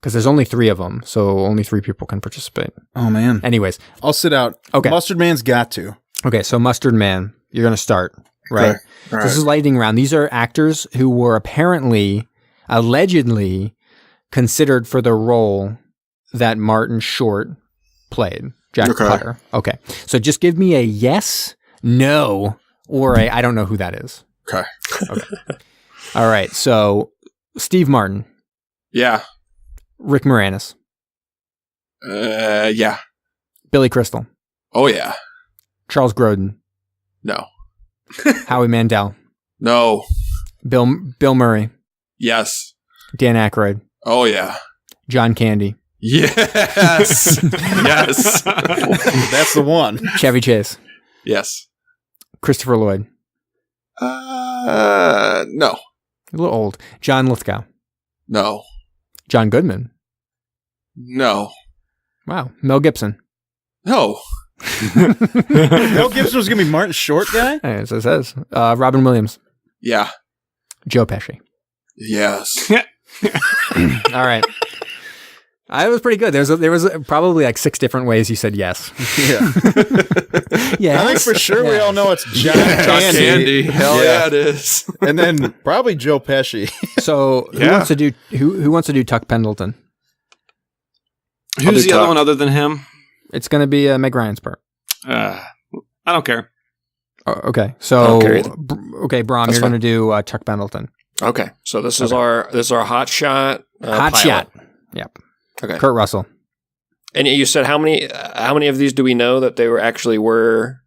Because there's only 3 of them, so only 3 people can participate. Oh, man. Anyways. I'll sit out. Okay. Mustard Man's got to. Okay, so Mustard Man, you're going to start, right? Okay. All right. This is lightning round. These are actors who were allegedly considered for the role that Martin Short played, Jack Cutter. Okay, so just give me a yes, no, or a I don't know who that is. Okay. All right, so Steve Martin, Yeah. Rick Moranis, Yeah. Billy Crystal, Oh, yeah. Charles Grodin, No. Howie Mandel, No. Bill Murray, Yes. Dan Aykroyd, Oh, yeah. John Candy, Yes. Yes. That's the one. Chevy Chase, Yes. Christopher Lloyd, No. a little old, John Lithgow, No. John Goodman, No. wow, Mel Gibson. No. Mel Gibson was going to be Martin Short guy? As it says, Robin Williams, Yeah. Joe Pesci. Yes. All right. I was pretty good. There was probably like 6 different ways you said yes. Yeah. Yes. I think for sure we all know it's John Candy. Candy. Hell yeah, it is. And then probably Joe Pesci. So who Yeah. wants to do who wants to do Tuck Pendleton? Who's do the other Tuck. one other than him? It's going to be Meg Ryan's part. I don't care. Oh, okay. So Okay. okay, Brom, That's you're going to do Tuck Pendleton. Okay, so this is our hot shot. Hot pilot. shot. Yep. Okay. Kurt Russell. And you said how many of these do we know that they were?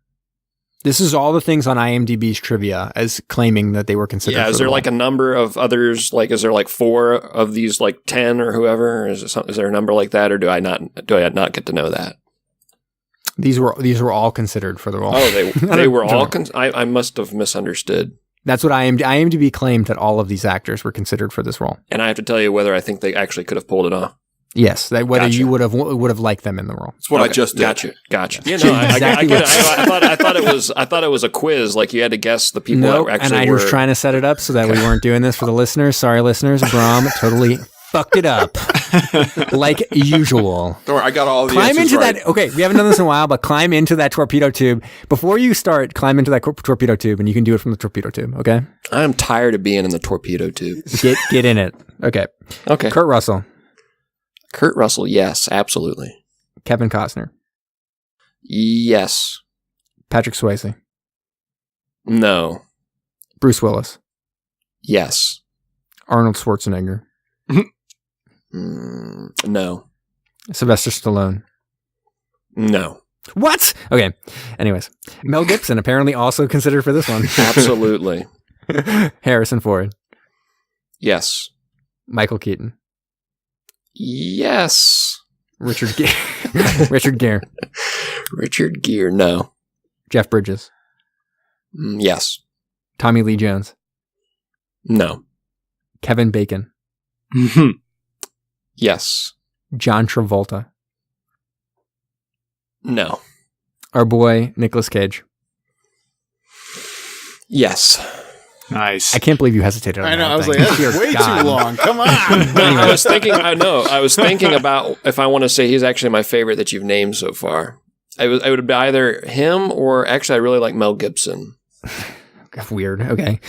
This is all the things on IMDb's trivia as claiming that they were considered. Yeah, is there like a number of others? Like, is there like 4 of these, like 10 or whoever? Or is there a number like that, or do I not get to know that? These were all considered for the role. Oh, they were all. Don't I must have misunderstood. That's what IMDb claimed, that all of these actors were considered for this role. And I have to tell you whether I think they actually could have pulled it off. Yes, that whether Gotcha. you would have liked them in the role. That's what I Okay, just did. Gotcha. You know, Exactly I thought it was a quiz. Like you had to guess the people Nope, that and actually I were. was trying to set it up so that we weren't doing this for the listeners. Sorry, listeners. Brom totally fucked it up, like usual. Don't worry, I got all the Climb answers into right. that. Okay, we haven't done this in a while, but climb into that torpedo tube before you start. Climb into that torpedo tube, and you can do it from the torpedo tube. Okay, I'm tired of being in the torpedo tube. get in it. Okay, Okay. Kurt Russell, Kurt Russell, yes, absolutely. Kevin Costner, Yes. Patrick Swayze, No. Bruce Willis, Yes. Arnold Schwarzenegger, No. Sylvester Stallone. No. What? Okay. Anyways, Mel Gibson apparently also considered for this one. Absolutely. Harrison Ford, Yes. Michael Keaton, Yes. Richard Gere, Richard Gere, Richard Gere, no. Jeff Bridges, Yes. Tommy Lee Jones, No. Kevin Bacon, Yes. John Travolta, No. our boy Nicolas Cage. Yes. Nice. I can't believe you hesitated on I know. that I was thing. like, that's Dear way God. too long. Come on. No, I was thinking about if I want to say he's actually my favorite that you've named so far. I would be either him or actually I really like Mel Gibson. Weird. Okay.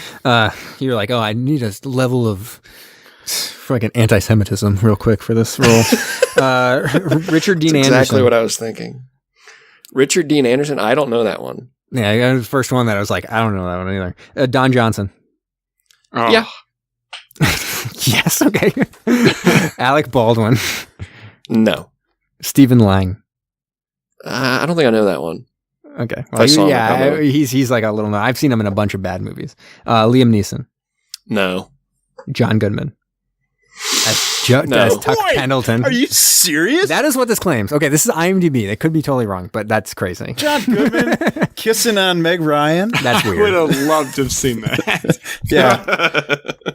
You're like, oh, I need a level of fucking anti-Semitism real quick for this role. Richard Dean That's Anderson. exactly what I was thinking. Richard Dean Anderson? I don't know that one. Yeah, I got the first one that I was like, I don't know that one either. Don Johnson. Oh. Yeah. Yes, okay. Alec Baldwin. No. Stephen Lang. I don't think I know that one. Okay. I saw him, I yeah, probably would. he's like a little. I've seen him in a bunch of bad movies. Liam Neeson. No. John Goodman. No. As Tuck Boy, Pendleton. Are you serious? That is what this claims. Okay, this is IMDb. They could be totally wrong, but that's crazy. John Goodman kissing on Meg Ryan. That's I would weird. have loved to have seen that. Yeah.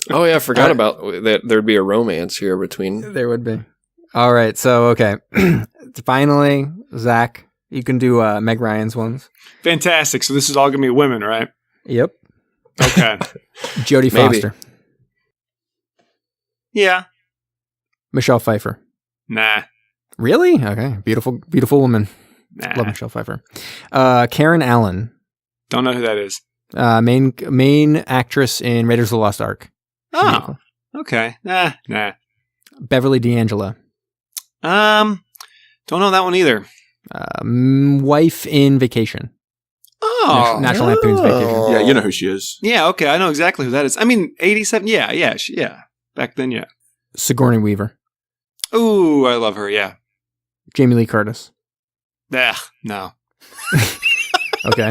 Oh yeah, I forgot about that. There'd be a romance here between. There would be. All right, so okay. Finally, Zach, you can do Meg Ryan's ones. Fantastic. So this is all going to be women, right? Yep. Okay. Jodie Maybe. Foster. Yeah. Michelle Pfeiffer. Nah. Really? Okay. Beautiful, beautiful woman. Nah. Love Michelle Pfeiffer. Karen Allen. Don't know who that is. Main actress in Raiders of the Lost Ark. Oh. Okay. Nah. Beverly D'Angelo. Don't know that one either. Wife in Vacation. Oh. National Lampoon's Vacation. Yeah, you know who she is. Yeah, okay. I know exactly who that is. I mean, 87. Yeah. Back then, yeah. Sigourney Weaver. Ooh, I love her, yeah. Jamie Lee Curtis. No. Okay.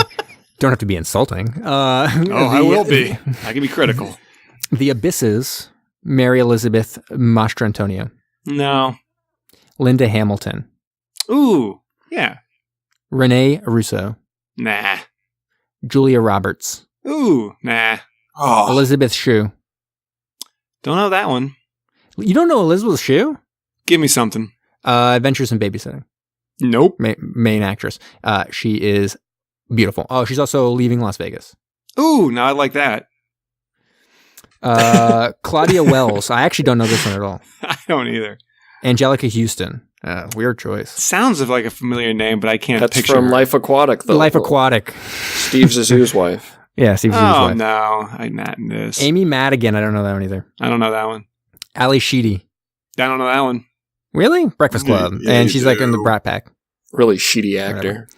Don't have to be insulting. I will be. I can be critical. The Abysses. Mary Elizabeth Mastrantonio. No. Linda Hamilton. Ooh, yeah. Renee Russo. Nah. Julia Roberts. Ooh, nah. Oh, Elizabeth Shue. Don't know that one. You don't know Elizabeth Shue? Give me something. Adventures in Babysitting. Nope. Main actress. She is beautiful. Oh, she's also Leaving Las Vegas. Ooh, now I like that. Claudia Wells. I actually don't know this one at all. I don't either. Angelica Houston. Weird choice. Sounds like a familiar name, but I can't That's picture from her. Life Aquatic, though. Life Aquatic. Steve Zissou's wife. Yeah, Steve Zissou's Oh, wife. no. I'm not in this. Amy Madigan. I don't know that one either. I don't know that one. Ali Sheedy. I don't know that one. Really? Breakfast Club. Yeah, and you she's like in the do. Brat Pack. Really shitty actor.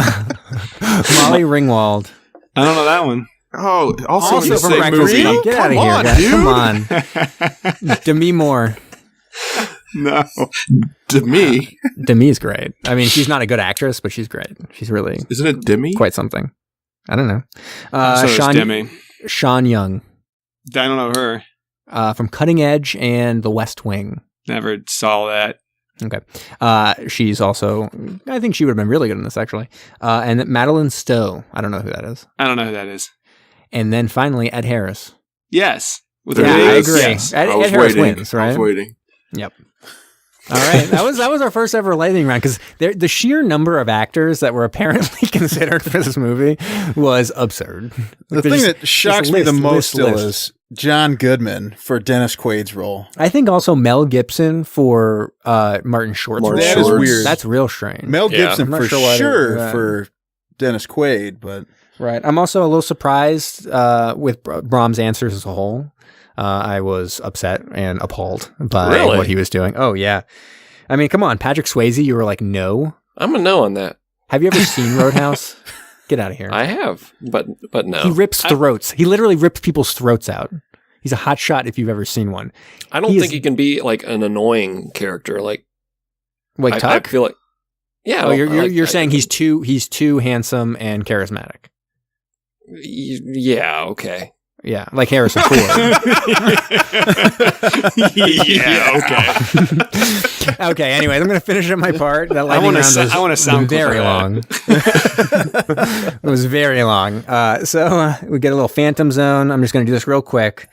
Molly Ringwald. I don't know that one. Oh, also Also you from say Breakfast Marie? Club. Get out of Come here, on, guys. dude. Come on. Demi Moore. No. Demi. Demi's great. I mean, she's not a good actress, but she's great. She's really Isn't it Demi? quite something. I don't know. So is Demi. Sean Young I don't know her. from Cutting Edge and The West Wing. Never saw that. Okay. She's also, I think she would have been really good in this, actually. And Madeline Stowe. I don't know who that is. I don't know who that is. And then finally, Ed Harris. Yes. With There her it I is. names. agree. Yes. Ed I was Harris waiting. wins, I right? was waiting. Yep. All right, that was our first ever lightning round because the sheer number of actors that were apparently considered for this movie was absurd. The thing that shocks me the most still is John Goodman for Dennis Quaid's role. I think also Mel Gibson for Martin Short's Martin role. That is weird. That's real strange. Mel Yeah. Gibson I'm not for sure why sure they- for Dennis Quaid, but Right. I'm also a little surprised with Brom's answers as a whole. I was upset and appalled by Really? what he was doing. Oh, yeah. I mean, come on. Patrick Swayze, you were like, no. I'm a no on that. Have you ever seen Roadhouse? Get out of here. I have, but no. He rips throats. He literally rips people's throats out. He's a hotshot if you've ever seen one. I don't he think is- he can be like an annoying character. Like Like I Tuck? feel like, yeah. Oh, you're saying he's too handsome and charismatic. Yeah. Okay. Yeah, like Harrison Ford. Yeah, okay. Okay. Anyway, I'm going to finish up my part. That lightning wanna round sa- was I wanna sound clip very for long. It was very long. So we get a little Phantom Zone. I'm just going to do this real quick.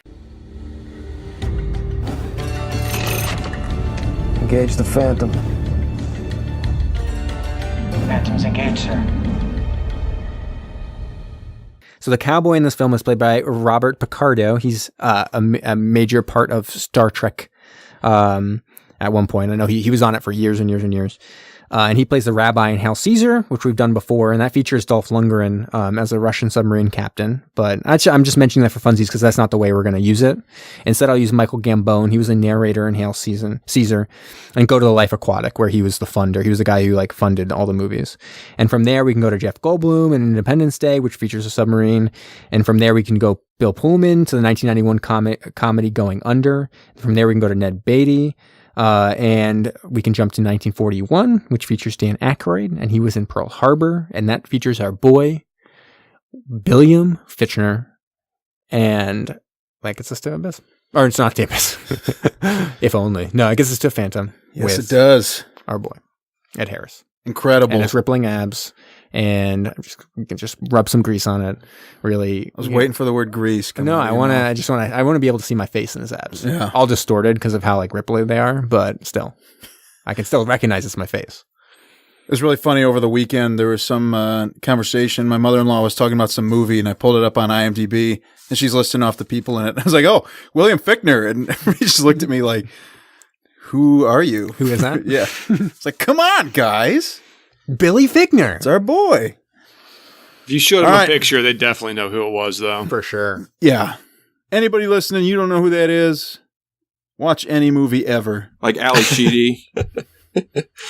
Engage the Phantom. Phantoms engaged, sir. So the cowboy in this film is played by Robert Picardo. He's a major part of Star Trek at one point. I know he was on it for years and years and years. And he plays the rabbi in Hail Caesar, which we've done before, and that features Dolph Lundgren as a Russian submarine captain. But I'm just mentioning that for funsies because that's not the way we're going to use it. Instead, I'll use Michael Gambon. He was a narrator in Hail Caesar, and go to the Life Aquatic, where he was the funder. He was the guy who funded all the movies. And from there, we can go to Jeff Goldblum and Independence Day, which features a submarine. And from there, we can go Bill Pullman to the 1991 comedy Going Under. From there, we can go to Ned Beatty. And we can jump to 1941, which features Dan Aykroyd, and he was in Pearl Harbor, and that features our boy, William Fichtner, and that gets us to Abyss. Or it's not to Abyss. If only. No, it gets us to Phantom. yes, with it does. our boy, Ed Harris. Incredible. And his rippling abs, and we can just rub some grease on it. Really, I was waiting for the word grease. No, I want to be able to see my face in his abs. Yeah. All distorted because of how ripply they are, but still, I can still recognize it's my face. It was really funny over the weekend. There was some conversation. My mother-in-law was talking about some movie, and I pulled it up on IMDb, and she's listing off the people in it. I was like, oh, William Fichtner. And he just looked at me like, who are you? Who is that? Yeah. It's like, come on, guys. Billy Fichtner. It's our boy. If you showed them All a right. picture, they'd definitely know who it was, though. For sure. Yeah. Anybody listening, you don't know who that is? Watch any movie ever. Like Ali Sheedy.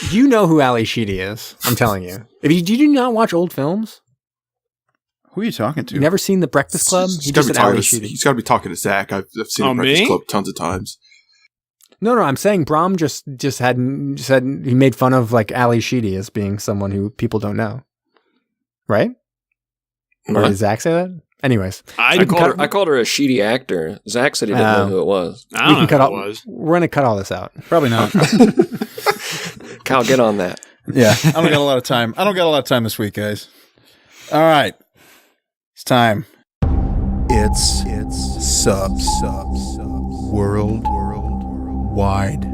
You know who Ali Sheedy is. I'm telling you. Did you not watch old films? Who are you talking to? You never seen The Breakfast Club? He's You got just to be said Ali talking to, Sheedy. he's got to be talking to Zach. I've seen Oh, the Breakfast me? Club tons of times. No, I'm saying Brom just hadn't said he made fun of like Ali Sheedy as being someone who people don't know. Right? Or What? did Zach say that? Anyways, I I called her a sheedy actor. Zach said he didn't know who it was. I don't know cut who all, it was. we're going to cut all this out. Probably not. Kyle, get on that. Yeah. I don't got a lot of time. I don't got a lot of time this week, guys. All right. It's time. It's world wide.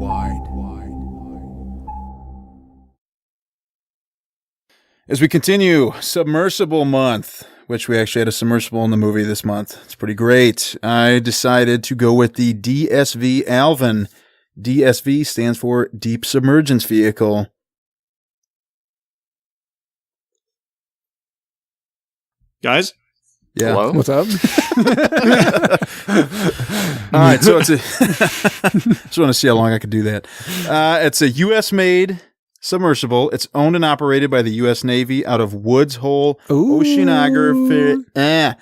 As we continue, Submersible Month, which we actually had a submersible in the movie this month. It's pretty great. I decided to go with the DSV Alvin. DSV stands for Deep Submergence Vehicle. Guys? Yeah. Hello? What's up? All right, so it's a just want to see how long I could do that. It's a U.S. made submersible. It's owned and operated by the U.S. Navy out of Woods Hole Oceanographic.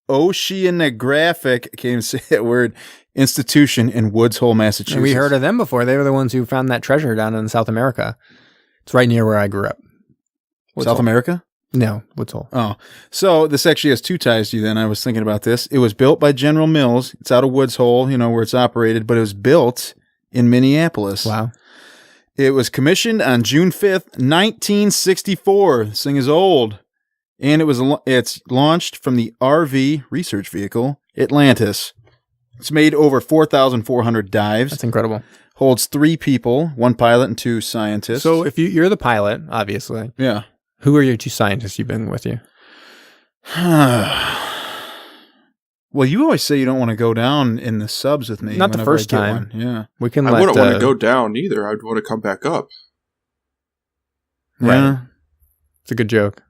Oceanographic. Can't even say that word. Institution in Woods Hole, Massachusetts. And we heard of them before. They were the ones who found that treasure down in South America. It's right near where I grew up. Woods South Hole. America. No, Woods Hole. Oh, so this actually has two ties to you then. I was thinking about this. It was built by General Mills. It's out of Woods Hole, where it's operated, but it was built in Minneapolis. Wow. It was commissioned on June 5th, 1964. This thing is old. And it's launched from the RV research vehicle, Atlantis. It's made over 4,400 dives. That's incredible. Holds 3 people, 1 pilot and 2 scientists. So if you're the pilot, obviously, yeah. who are your 2 scientists you've been with you? Well, you always say you don't want to go down in the subs with me. Not the whenever first I get time. one. Yeah. We can I let, wouldn't want to go down either. I'd want to come back up. Right. Yeah. It's a good joke.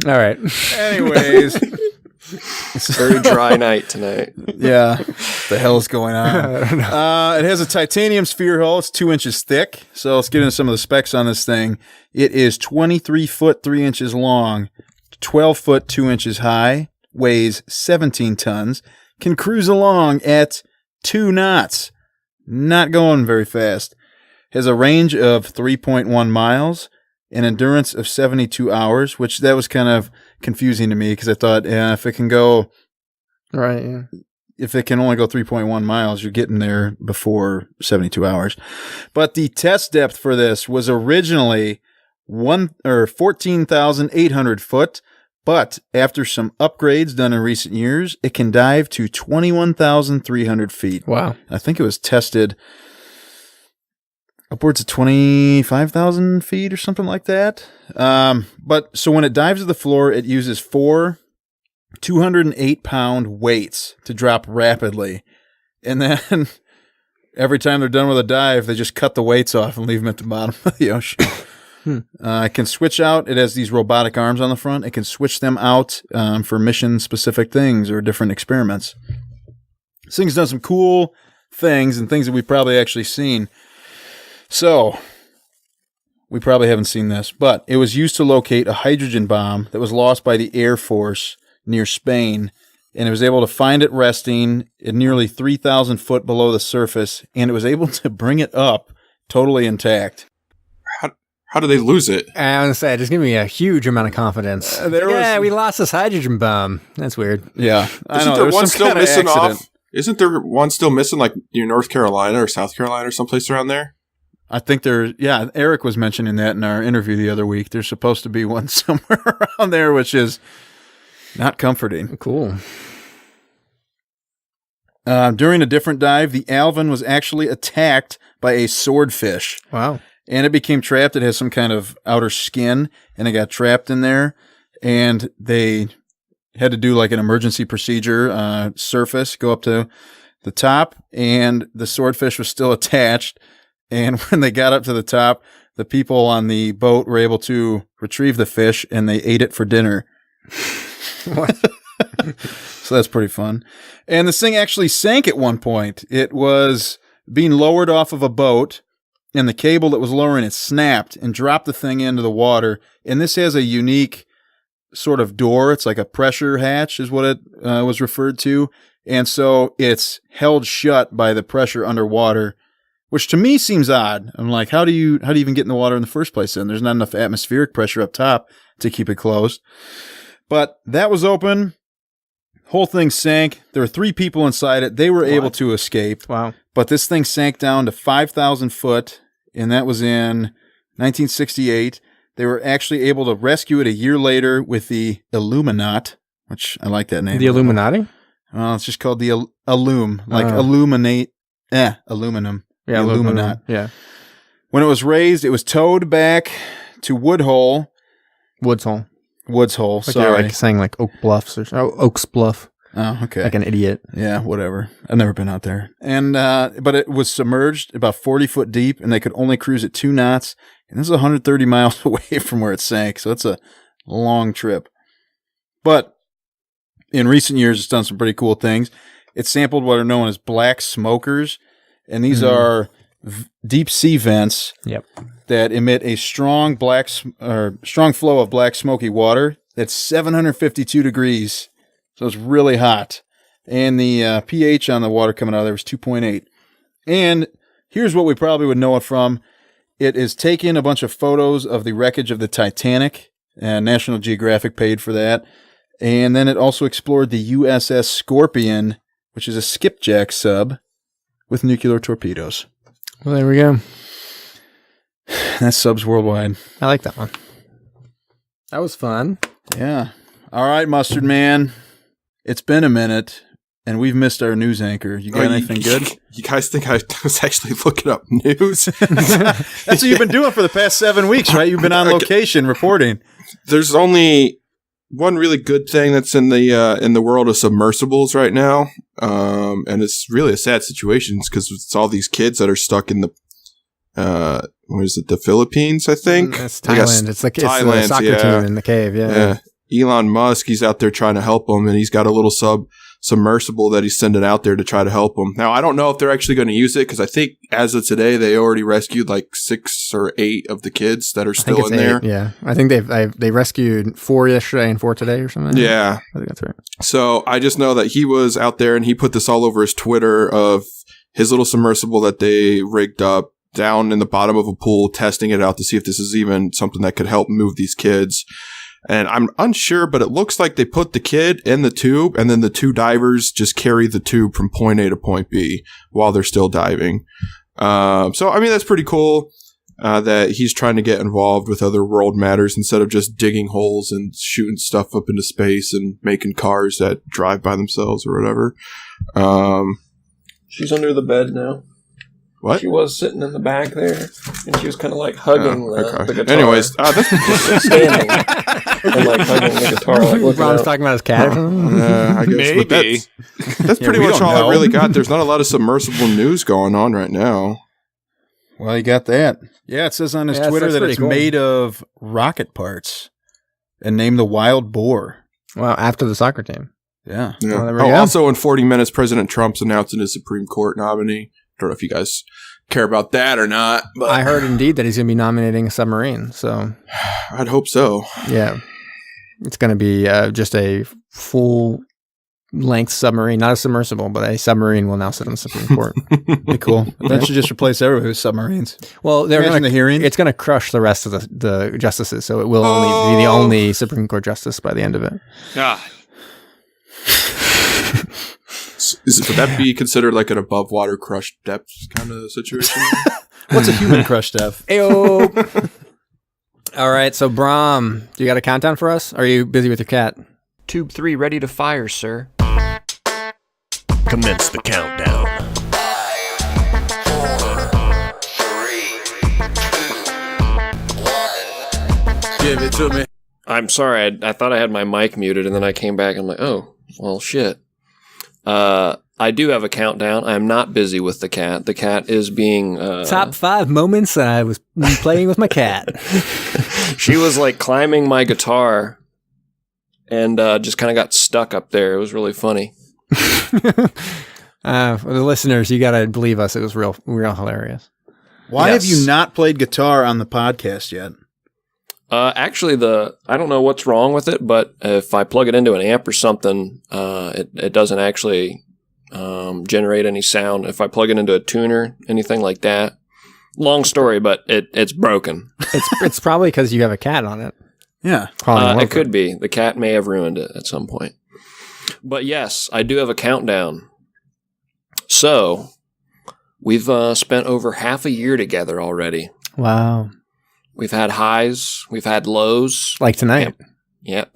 All right. Anyways. It's a very dry night tonight. Yeah. What the hell is going on? I don't know. It has a titanium sphere hull. It's 2 inches thick. So let's get into some of the specs on this thing. It is 23 foot 3 inches long, 12 foot 2 inches high, weighs 17 tons, can cruise along at 2 knots. Not going very fast. Has a range of 3.1 miles, an endurance of 72 hours, which that was kind of confusing to me because I thought, if it can go, Right. Yeah. if it can only go 3.1 miles, you're getting there before 72 hours. But the test depth for this was originally 14,800 foot, but after some upgrades done in recent years, it can dive to 21,300 feet. Wow. I think it was tested upwards of 25,000 feet or something like that. But so when it dives to the floor, it uses 4 208-pound weights to drop rapidly. And then every time they're done with a dive, they just cut the weights off and leave them at the bottom of the ocean. It can switch out. It has these robotic arms on the front. It can switch them out for mission-specific things or different experiments. This thing's done some cool things and things that we've probably actually seen. So, we probably haven't seen this, but it was used to locate a hydrogen bomb that was lost by the Air Force near Spain, and it was able to find it resting at nearly 3,000 foot below the surface, and it was able to bring it up totally intact. How do they lose it? I was going to say, just give me a huge amount of confidence. We lost this hydrogen bomb. That's weird. Yeah, I Isn't know. there was one some still kind of missing accident. off? Isn't there one still missing, like near North Carolina or South Carolina or someplace around there? I think Eric was mentioning that in our interview the other week. There's supposed to be one somewhere around there, which is not comforting. Cool. During a different dive, the Alvin was actually attacked by a swordfish. Wow. And it became trapped. It has some kind of outer skin, and it got trapped in there. And they had to do like an emergency procedure, surface, go up to the top, and the swordfish was still attached. And when they got up to the top, the people on the boat were able to retrieve the fish, and they ate it for dinner. What? So that's pretty fun. And this thing actually sank at one point. It was being lowered off of a boat, and the cable that was lowering it snapped and dropped the thing into the water. And this has a unique sort of door. It's like a pressure hatch is what it was referred to. And so it's held shut by the pressure underwater, which to me seems odd. I'm like, how do you even get in the water in the first place then? There's not enough atmospheric pressure up top to keep it closed. But that was open. Whole thing sank. There were 3 people inside it. They were able to escape. Wow. But this thing sank down to 5,000 foot, and that was in 1968. They were actually able to rescue it a year later with the Illuminat, which I like that name. The Illuminati? It's just called the Illum, like illuminate, aluminum. Yeah, Illuminat. Yeah. When it was raised, it was towed back to Woods Hole. Like Sorry. you're like saying like Oak Bluffs or Oaks Bluff. Oh, okay. Like an idiot. Yeah, whatever. I've never been out there. And but it was submerged about 40 foot deep, and they could only cruise at 2 knots. And this is 130 miles away from where it sank, so it's a long trip. But in recent years, it's done some pretty cool things. It sampled what are known as black smokers, and these are deep sea vents that emit a strong flow of black smoky water that's 752 degrees. So it's really hot. And the pH on the water coming out of there was 2.8. And here's what we probably would know it from. It is taken a bunch of photos of the wreckage of the Titanic, and National Geographic paid for that. And then it also explored the USS Scorpion, which is a skipjack sub with nuclear torpedoes. Well, there we go. That's Subs Worldwide. I like that one. That was fun. Yeah. All right, Mustard Man. It's been a minute, and we've missed our news anchor. You got anything good? You guys think I was actually looking up news? That's what you've been doing for the past 7 weeks, right? You've been on location reporting. There's only one really good thing that's in the world of submersibles right now, and it's really a sad situation because it's all these kids that are stuck in the what is it? The Philippines, I think. It's Thailand. It's like Thailand, it's the soccer team in the cave. Yeah. Elon Musk, he's out there trying to help them, and he's got a little submersible that he's sending out there to try to help them. Now, I don't know if they're actually going to use it because I think as of today, they already rescued like 6 or 8 of the kids that are still in there. Yeah, I think they rescued 4 yesterday and 4 today or something. Yeah, I think that's right. So I just know that he was out there and he put this all over his Twitter of his little submersible that they rigged up down in the bottom of a pool, testing it out to see if this is even something that could help move these kids. And I'm unsure, but it looks like they put the kid in the tube, and then the 2 divers just carry the tube from point A to point B while they're still diving. So, I mean, that's pretty cool that he's trying to get involved with other world matters instead of just digging holes and shooting stuff up into space and making cars that drive by themselves or whatever. She's under the bed now. What? She was sitting in the back there, and she was kind of like hugging the guitar. Anyways, that's standing and like hugging the guitar. Like, Ron's talking about his cat or something? I guess. Maybe. That's pretty much all I really got. There's not a lot of submersible news going on right now. Well, you got that. Yeah, it says on his Twitter that it's made of rocket parts and named the Wild Boar. Well, after the soccer team. Yeah. Well, also in 40 minutes, President Trump's announcing his Supreme Court nominee. Don't know if you guys care about that or not. But I heard indeed that he's going to be nominating a submarine. So I'd hope so. Yeah. It's going to be just a full-length submarine. Not a submersible, but a submarine will now sit on the Supreme Court. Be cool. That should just replace everybody with submarines. Well, they're going to hearing. It's going to crush the rest of the justices, so it will only be the only Supreme Court justice by the end of it. God. Would that be considered like an above water crushed depth kind of situation? What's a human crushed depth? Ayo. All right, so Brom, do you got a countdown for us? Or are you busy with your cat? Tube 3 ready to fire, sir. Commence the countdown. 5, 4, 3, 2, 1. Give it to me. I'm sorry. I thought I had my mic muted, and then I came back and I'm like, oh, well, shit. I do have a countdown. I am not busy with the cat. The cat is being... Top 5 moments I was playing with my cat. She was like climbing my guitar and just kind of got stuck up there. It was really funny. For the listeners, you got to believe us. It was real hilarious. Why Yes. have you not played guitar on the podcast yet? Actually, I don't know what's wrong with it, but if I plug it into an amp or something, it doesn't actually generate any sound. If I plug it into a tuner, anything like that. Long story, but it's broken. It's probably because you have a cat on it. Yeah. It could be. The cat may have ruined it at some point. But yes, I do have a countdown. So, we've spent over half a year together already. Wow. We've had highs, we've had lows. Like tonight. Yep.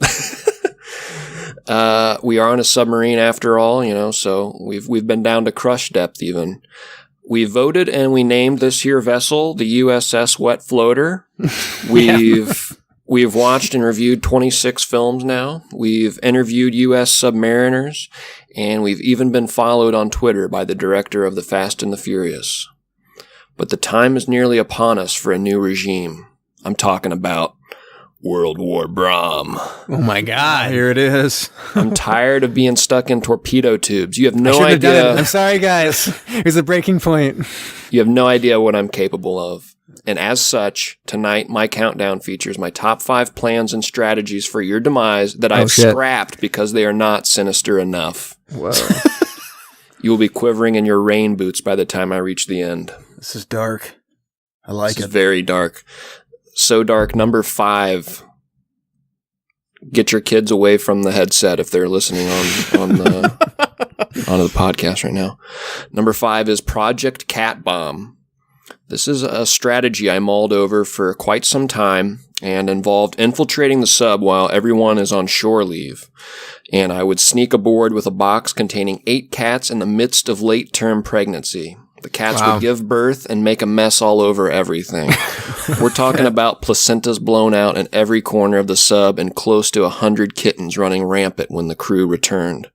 We are on a submarine after all, so we've been down to crush depth even. We voted and we named this here vessel the USS Wet Floater. We've watched and reviewed 26 films now. We've interviewed U.S. submariners, and we've even been followed on Twitter by the director of The Fast and the Furious. But the time is nearly upon us for a new regime. I'm talking about World War Brom. Oh my God. Here it is. I'm tired of being stuck in torpedo tubes. You have I no shouldn't have done idea. it. I'm sorry, guys. Here's a breaking point. You have no idea what I'm capable of. And as such, tonight my countdown features my top 5 plans and strategies for your demise that I've scrapped because they are not sinister enough. Whoa. You will be quivering in your rain boots by the time I reach the end. This is dark. I like This it. is very dark. So dark. Number 5. Get your kids away from the headset if they're listening on the onto the podcast right now. Number 5 is Project Cat Bomb. This is a strategy I mulled over for quite some time and involved infiltrating the sub while everyone is on shore leave. And I would sneak aboard with a box containing 8 cats in the midst of late-term pregnancy. The cats would give birth and make a mess all over everything. We're talking about placentas blown out in every corner of the sub and close to 100 kittens running rampant when the crew returned.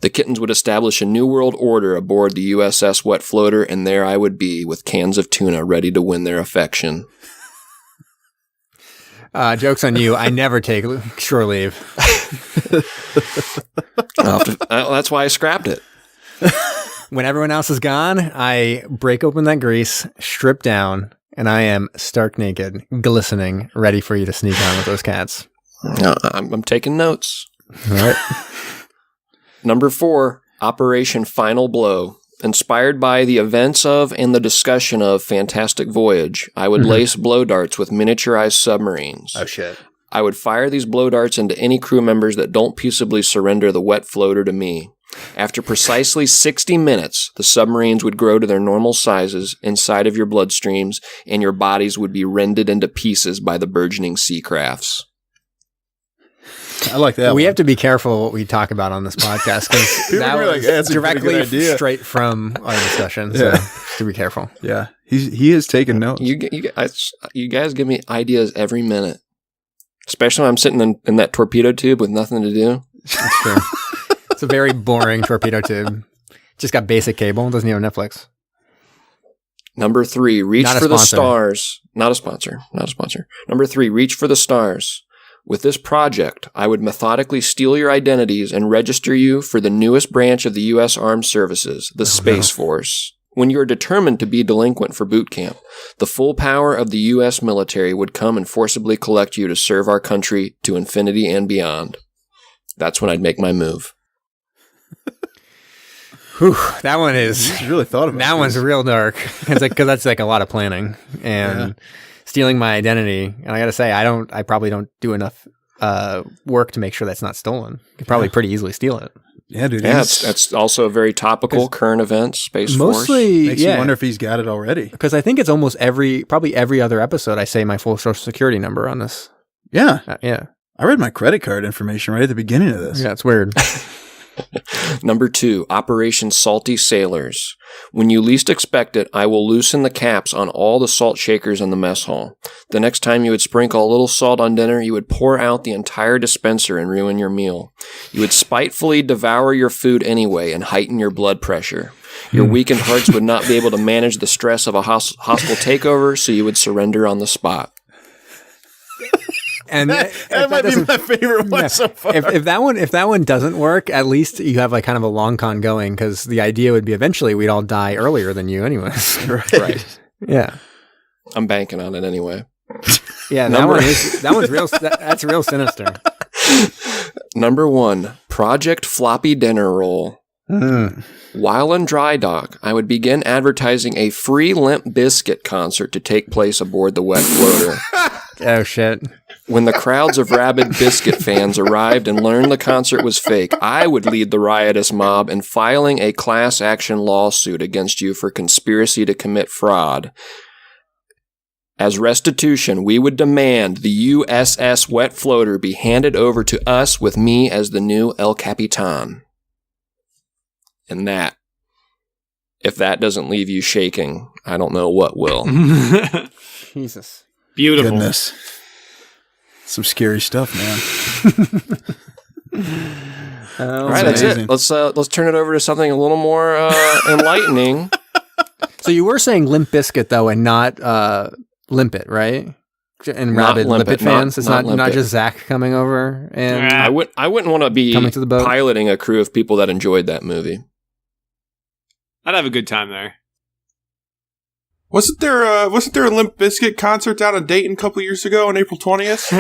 The kittens would establish a new world order aboard the USS Wet Floater, and there I would be with cans of tuna ready to win their affection. Joke's on you. I never take shore leave. That's why I scrapped it. When everyone else is gone, I break open that grease, strip down, and I am stark naked, glistening, ready for you to sneak on with those cats. I'm taking notes. All right. Number 4, Operation Final Blow. Inspired by the events of and the discussion of Fantastic Voyage, I would lace blow darts with miniaturized submarines. Oh, shit. I would fire these blow darts into any crew members that don't peaceably surrender the Wet Floater to me. After precisely 60 minutes, the submarines would grow to their normal sizes inside of your bloodstreams, and your bodies would be rended into pieces by the burgeoning sea crafts. I like that. We have to be careful what we talk about on this podcast because that was "That's a pretty directly good idea." straight from our discussion. So to be careful. Yeah, he is taking notes. You guys give me ideas every minute, especially when I'm sitting in that torpedo tube with nothing to do. That's true. It's a very boring torpedo tube. Just got basic cable. Doesn't even have Netflix. Number 3, reach Not a for the sponsor. stars. Not a sponsor. Not a sponsor. Number 3, reach for the stars. With this project, I would methodically steal your identities and register you for the newest branch of the U.S. Armed Services, the Space Force. When you are determined to be delinquent for boot camp, the full power of the U.S. military would come and forcibly collect you to serve our country to infinity and beyond. That's when I'd make my move. Whew, that one is. You really thought about That one's real dark. It's like because that's like a lot of planning and stealing my identity. And I got to say, I probably don't do enough work to make sure that's not stolen. You could probably pretty easily steal it. Yeah, dude. Yeah, that's also a very topical current event, Space Mostly, Force. Makes you wonder if he's got it already. Because I think it's almost probably every other episode I say my full social security number on this. Yeah. Yeah. I read my credit card information right at the beginning of this. Yeah, it's weird. Number 2, Operation Salty Sailors. When you least expect it, I will loosen the caps on all the salt shakers in the mess hall. The next time you would sprinkle a little salt on dinner, you would pour out the entire dispenser and ruin your meal. You would spitefully devour your food anyway and heighten your blood pressure. Your weakened hearts would not be able to manage the stress of a hostile takeover, so you would surrender on the spot. And that might be my favorite one so far. If that one doesn't work, at least you have like kind of a long con going, because the idea would be eventually we'd all die earlier than you anyways. Right. Yeah. I'm banking on it anyway. Yeah, that one's real. That's real sinister. Number 1, Project Floppy Dinner Roll. While in dry dock, I would begin advertising a free Limp Bizkit concert to take place aboard the Wet Floater. Oh, shit. When the crowds of rabid Bizkit fans arrived and learned the concert was fake, I would lead the riotous mob in filing a class action lawsuit against you for conspiracy to commit fraud. As restitution, we would demand the USS Wet Floater be handed over to us with me as the new El Capitan. And that, if that doesn't leave you shaking, I don't know what will. Jesus. Beautiful. Goodness. Some scary stuff, man. All right, that's it. Let's turn it over to something a little more enlightening. So you were saying Limp Bizkit though, and not Limpet, right? And Not rabid Limpet, Limpet fans. It's not Limpet. just Zach coming over and I wouldn't want to be coming to the boat. piloting a crew of people that enjoyed that movie. I'd have a good time there. Wasn't there a Limp Bizkit concert down in Dayton a couple years ago on April 20th?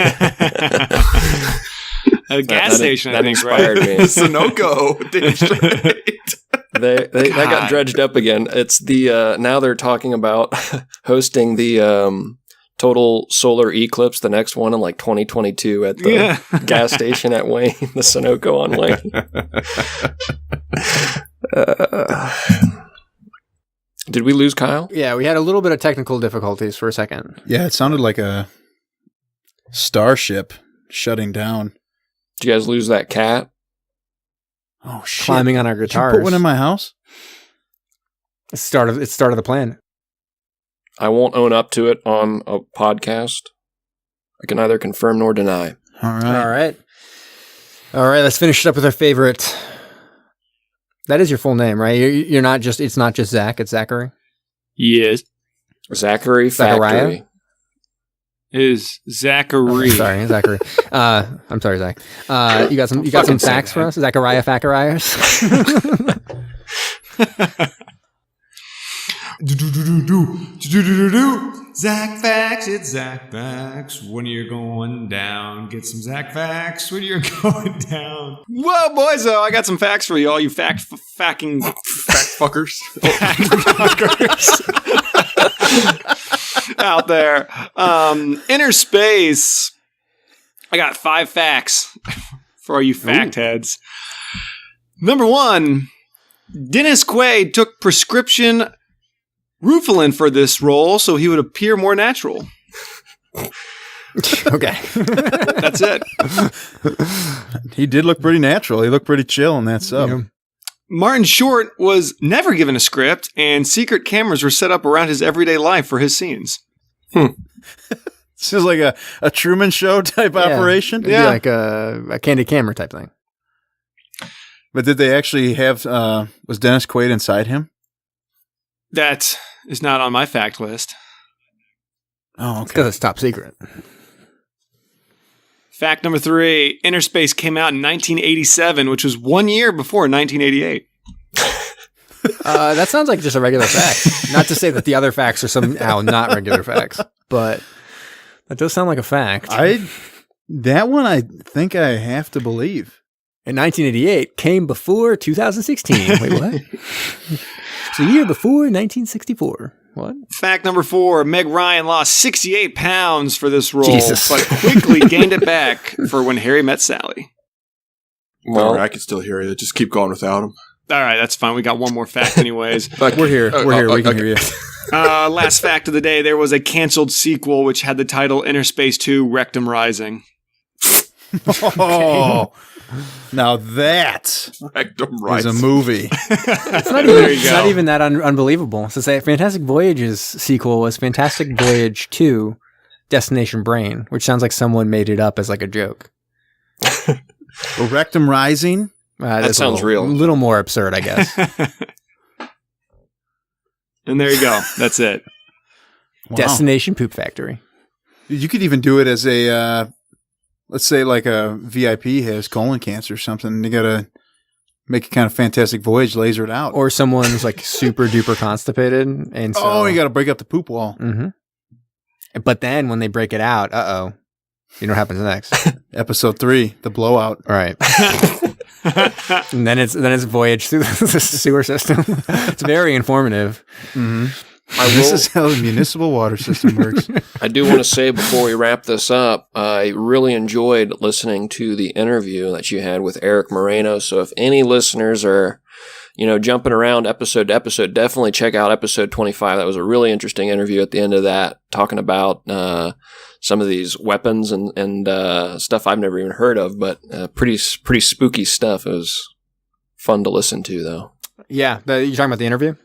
At a gas station, I think, inspired right? me. Sunoco. Damn straight. That got dredged up again. It's the now they're talking about hosting the total solar eclipse, the next one in like 2022 at the gas station at Wayne, the Sunoco on Wayne. Did we lose Kyle? Yeah, we had a little bit of technical difficulties for a second. Yeah, it sounded like a starship shutting down. Did you guys lose that cat? Oh shit! Climbing on our Did you guitars. put one in my house? It's start of the plan. I won't own up to it on a podcast. I can neither confirm nor deny. All right. All right. Let's finish it up with our favorite. That is your full name, right? You're not just. It's not just Zach. It's Zachary. Yes. Zachary Factory. Is Zachary. Oh, sorry, Zachary. I'm sorry, Zach. You got some facts for us? Zachariah Facarias? Zac Facts, it's Zac Facts. When you're going down, get some Zac Facts when you're going down. Whoa, boys! I got some facts for you, all you fact fuckers. Out there. Innerspace. I got 5 facts for all you fact heads. Number 1, Dennis Quaid took prescription Rufalin for this role so he would appear more natural. Okay. That's it. He did look pretty natural. He looked pretty chill in that sub. Yeah. Martin Short was never given a script, and secret cameras were set up around his everyday life for his scenes. This is like a Truman Show type operation. It'd be like a candy camera type thing. But did they actually have, was Dennis Quaid inside him? That is not on my fact list. Oh, okay. Because it's top secret. Fact number 3, Innerspace came out in 1987, which was 1 year before 1988. That sounds like just a regular fact. Not to say that the other facts are somehow not regular facts, but that does sound like a fact. That one I think I have to believe. In 1988 came before 2016. Wait, what? It's a year before 1964. What? Fact number 4, Meg Ryan lost 68 pounds for this role, Jesus. but quickly gained it back for When Harry Met Sally. Well, I can still hear you. Just keep going without him. All right, that's fine. We got one more fact anyways. We're here. We're here. We can hear you. Last fact of the day, there was a canceled sequel which had the title Innerspace 2 Rectum Rising. Oh, now that Rectum is rice. a movie. It's not even that unbelievable. So say Fantastic Voyage's sequel was Fantastic Voyage 2 Destination Brain, which sounds like someone made it up as like a joke. Well, Rectum Rising. That sounds real. A little more absurd, I guess. And there you go. That's it. Wow. Destination Poop Factory. You could even do it as a, let's say like a VIP has colon cancer or something. They got to make a kind of Fantastic Voyage, laser it out. Or someone's like super duper constipated. And so, you got to break up the poop wall. Mm-hmm. But then when they break it out, you know what happens next. Episode 3, the blowout. All right. And then it's voyage through the sewer system. It's very informative. Mm-hmm. This is how the municipal water system works. I do want to say before we wrap this up, I really enjoyed listening to the interview that you had with Eric Moreno. So if any listeners are, jumping around episode to episode, definitely check out episode 25. That was a really interesting interview at the end of that, talking about some of these weapons and stuff I've never even heard of, but pretty spooky stuff. It was fun to listen to, though. Yeah, you're talking about the interview?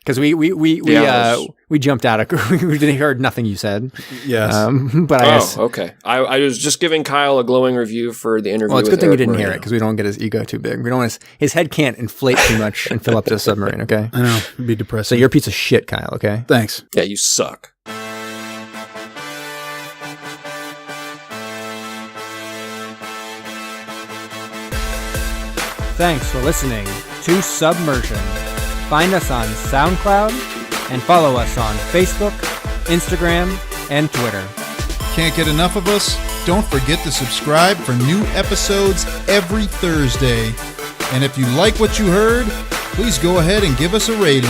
Because we jumped out. We heard nothing you said. Yes, but I guess. Okay. I was just giving Kyle a glowing review for the interview. Well, it's a with good thing Eric you didn't Moreno. hear it because we don't get his ego too big. We don't want his head can't inflate too much and fill up the submarine. Okay. I know, it'd be So depressing. you're a piece of shit, Kyle. Okay. Thanks. Yeah, you suck. Thanks for listening to Submersion. Find us on SoundCloud and follow us on Facebook, Instagram, and Twitter. Can't get enough of us? Don't forget to subscribe for new episodes every Thursday. And if you like what you heard, please go ahead and give us a rating.